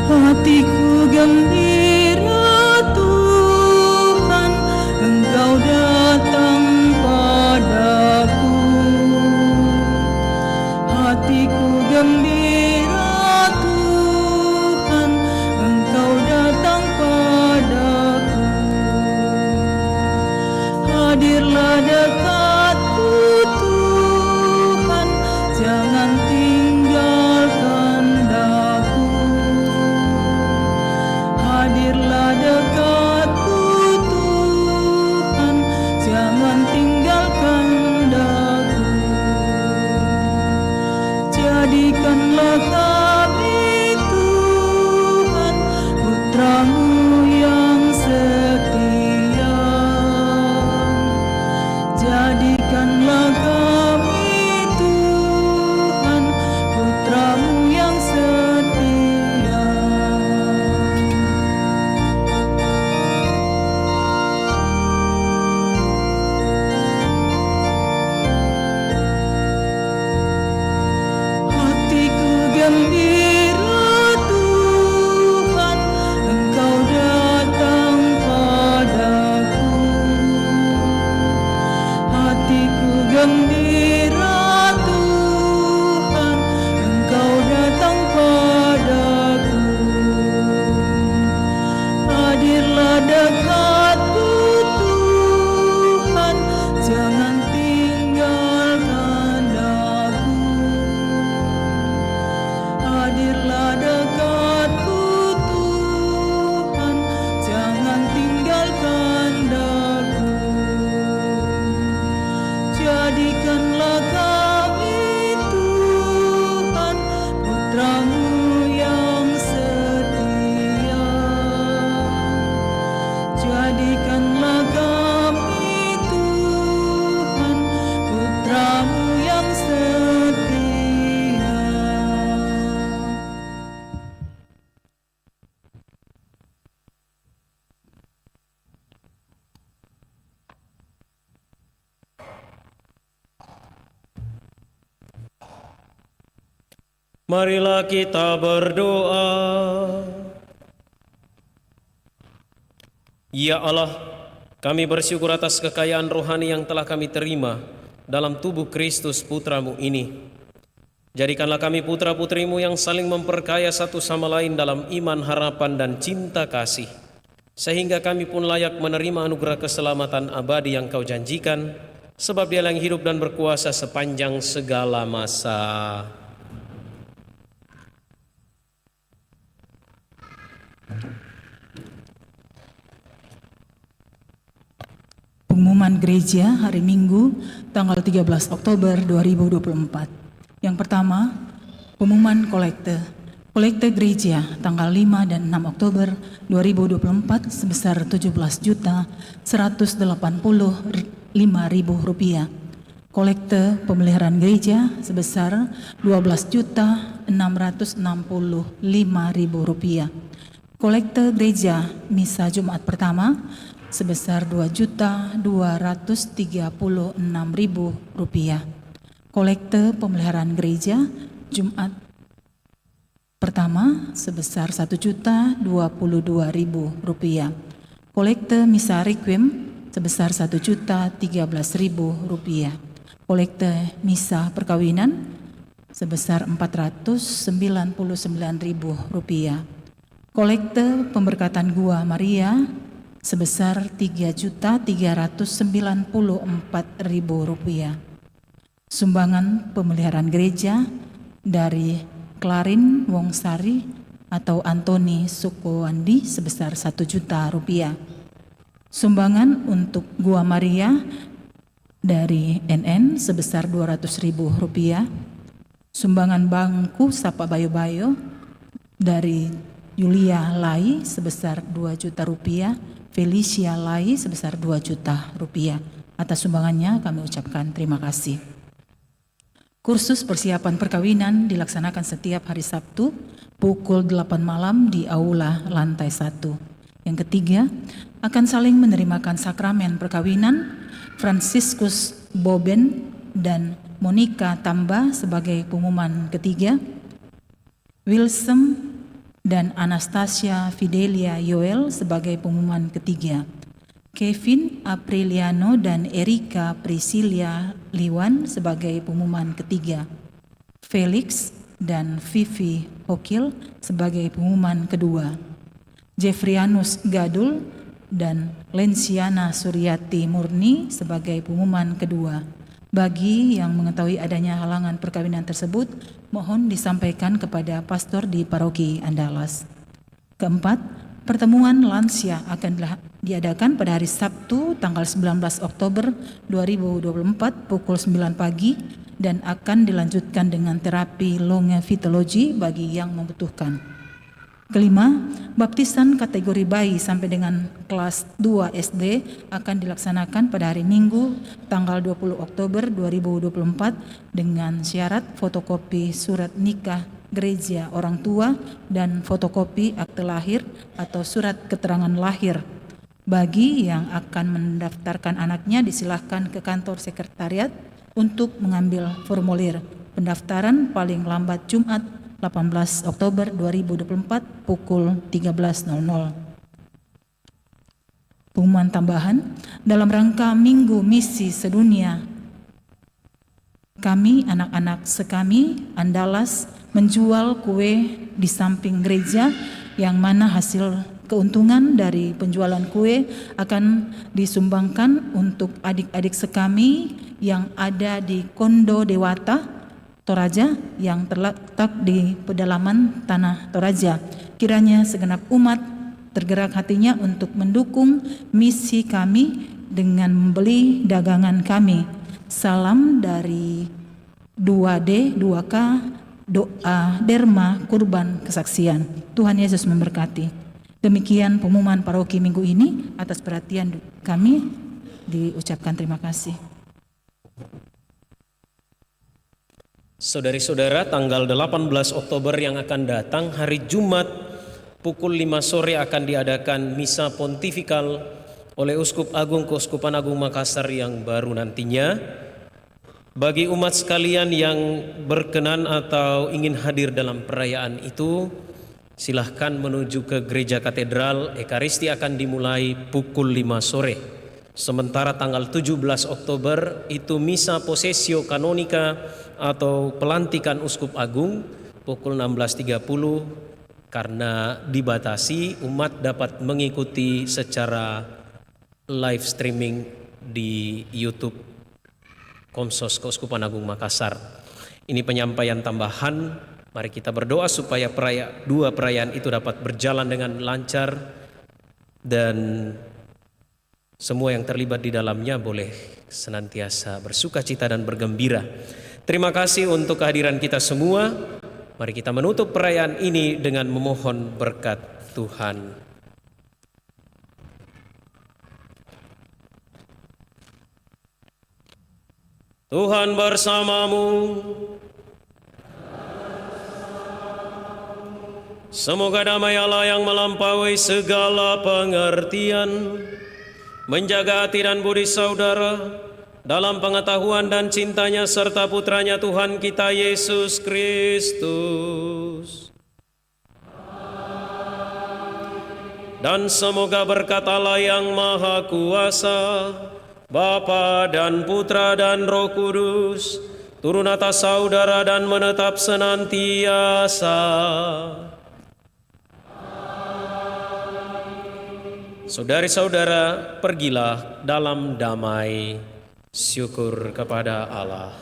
Hatiku gembira Tuhan, Engkau datang padaku. Hatiku gembira Tuhan, Engkau datang padaku. Hadirlah dekatku Tuhan, jangan tinggalkan daku. Hadirlah dekatku Tuhan, jangan tinggalkan daku. Jadikanlah kami Tuhan, putra-Mu yang setia. Jadikanlah kami Tuhan, putra-Mu yang setia. Hatiku gembira Tuhan, Engkau datang padaku. Hatiku gembira Tuhan, Engkau datang padaku. Hadirlah dekatku Tuhan, jangan tinggalkan daku. Hadirlah dekatku Tuhan, jangan tinggalkan daku. Jadikanlah kami Tuhan, putra-Mu yang setia. Jadikanlah kami Tuhan, putra-Mu yang setia. Marilah kita berdoa. Ya Allah, kami bersyukur atas kekayaan rohani yang telah kami terima dalam tubuh Kristus Putra-Mu ini. Jadikanlah kami putra-putrimu yang saling memperkaya satu sama lain dalam iman, harapan, dan cinta kasih, sehingga kami pun layak menerima anugerah keselamatan abadi yang Kau janjikan, sebab Dia yang hidup dan berkuasa sepanjang segala masa. Pengumuman gereja hari Minggu tanggal 13 Oktober 2024. Yang pertama, pengumuman kolekte. Kolekte gereja tanggal 5 dan 6 Oktober 2024 sebesar Rp17.185.000. Kolekte pemeliharaan gereja sebesar Rp12.665.000. Kolekte gereja misa Jumat pertama sebesar Rp2.236.000. Kolekte pemeliharaan gereja Jumat pertama sebesar Rp1.022.000. Kolekte misa requiem sebesar Rp1.013.000. Kolekte misa perkawinan sebesar Rp499.000. Kolekte pemberkatan Gua Maria sebesar Rp3.394.000. Sumbangan pemeliharaan gereja dari Klarin Wongsari atau Antoni Sukowandi sebesar Rp1.000.000. Sumbangan untuk Gua Maria dari NN sebesar Rp200.000. Sumbangan bangku Sapa Bayo-Bayo dari Yulia Lai sebesar Rp2.000.000. Felicia Lai sebesar Rp2.000.000. Atas sumbangannya kami ucapkan terima kasih. Kursus persiapan perkawinan dilaksanakan setiap hari Sabtu pukul 8 malam di Aula lantai 1. Yang ketiga, akan saling menerimakan sakramen perkawinan Franciscus Boben dan Monica Tamba sebagai pengumuman ketiga, Wilson dan Anastasia Fidelia Yoel sebagai pengumuman ketiga, Kevin Apriliano dan Erika Priscilia Liwan sebagai pengumuman ketiga, Felix dan Vivi Hokil sebagai pengumuman kedua, Jeffrianus Gadul dan Lensiana Suryati Murni sebagai pengumuman kedua. Bagi yang mengetahui adanya halangan perkawinan tersebut, mohon disampaikan kepada pastor di paroki Andalas. Keempat, pertemuan lansia akan diadakan pada hari Sabtu tanggal 19 Oktober 2024 pukul 9 pagi dan akan dilanjutkan dengan terapi longevitologi bagi yang membutuhkan. Kelima, baptisan kategori bayi sampai dengan kelas 2 SD akan dilaksanakan pada hari Minggu tanggal 20 Oktober 2024 dengan syarat fotokopi surat nikah gereja orang tua dan fotokopi akte lahir atau surat keterangan lahir. Bagi yang akan mendaftarkan anaknya disilahkan ke kantor sekretariat untuk mengambil formulir pendaftaran paling lambat Jumat 18 Oktober 2024 pukul 13.00. Pengumuman tambahan, dalam rangka Minggu Misi Sedunia, kami anak-anak sekami Andalas menjual kue di samping gereja yang mana hasil keuntungan dari penjualan kue akan disumbangkan untuk adik-adik sekami yang ada di Kondo Dewata Toraja yang terletak di pedalaman tanah Toraja. Kiranya segenap umat tergerak hatinya untuk mendukung misi kami dengan membeli dagangan kami. Salam dari 2D, 2K, doa, derma, kurban, kesaksian. Tuhan Yesus memberkati. Demikian pengumuman paroki minggu ini. Atas perhatian kami diucapkan terima kasih. Saudari-saudara, tanggal 18 Oktober yang akan datang, hari Jumat, pukul 5 sore akan diadakan Misa Pontifikal oleh Uskup Agung Keuskupan Agung Makassar yang baru nantinya. Bagi umat sekalian yang berkenan atau ingin hadir dalam perayaan itu, silahkan menuju ke Gereja Katedral. Ekaristi akan dimulai pukul 5 sore. Sementara tanggal 17 Oktober itu Misa Possessio Canonica atau pelantikan Uskup Agung pukul 16.30 karena dibatasi umat dapat mengikuti secara live streaming di YouTube Komsos Keuskupan Agung Makassar. Ini penyampaian tambahan. Mari kita berdoa supaya dua perayaan itu dapat berjalan dengan lancar dan semua yang terlibat di dalamnya boleh senantiasa bersukacita dan bergembira. Terima kasih untuk kehadiran kita semua. Mari kita menutup perayaan ini dengan memohon berkat Tuhan. Tuhan bersamamu. Semoga damai Allah yang melampaui segala pengertian menjaga hati dan budi saudara dalam pengetahuan dan cintanya serta putranya Tuhan kita Yesus Kristus. Dan semoga berkat Allah yang Maha Kuasa, Bapa dan Putra dan Roh Kudus, turun atas saudara dan menetap senantiasa. Saudari-saudara, pergilah dalam damai. Syukur kepada Allah.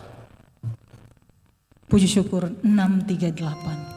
Puji syukur 638.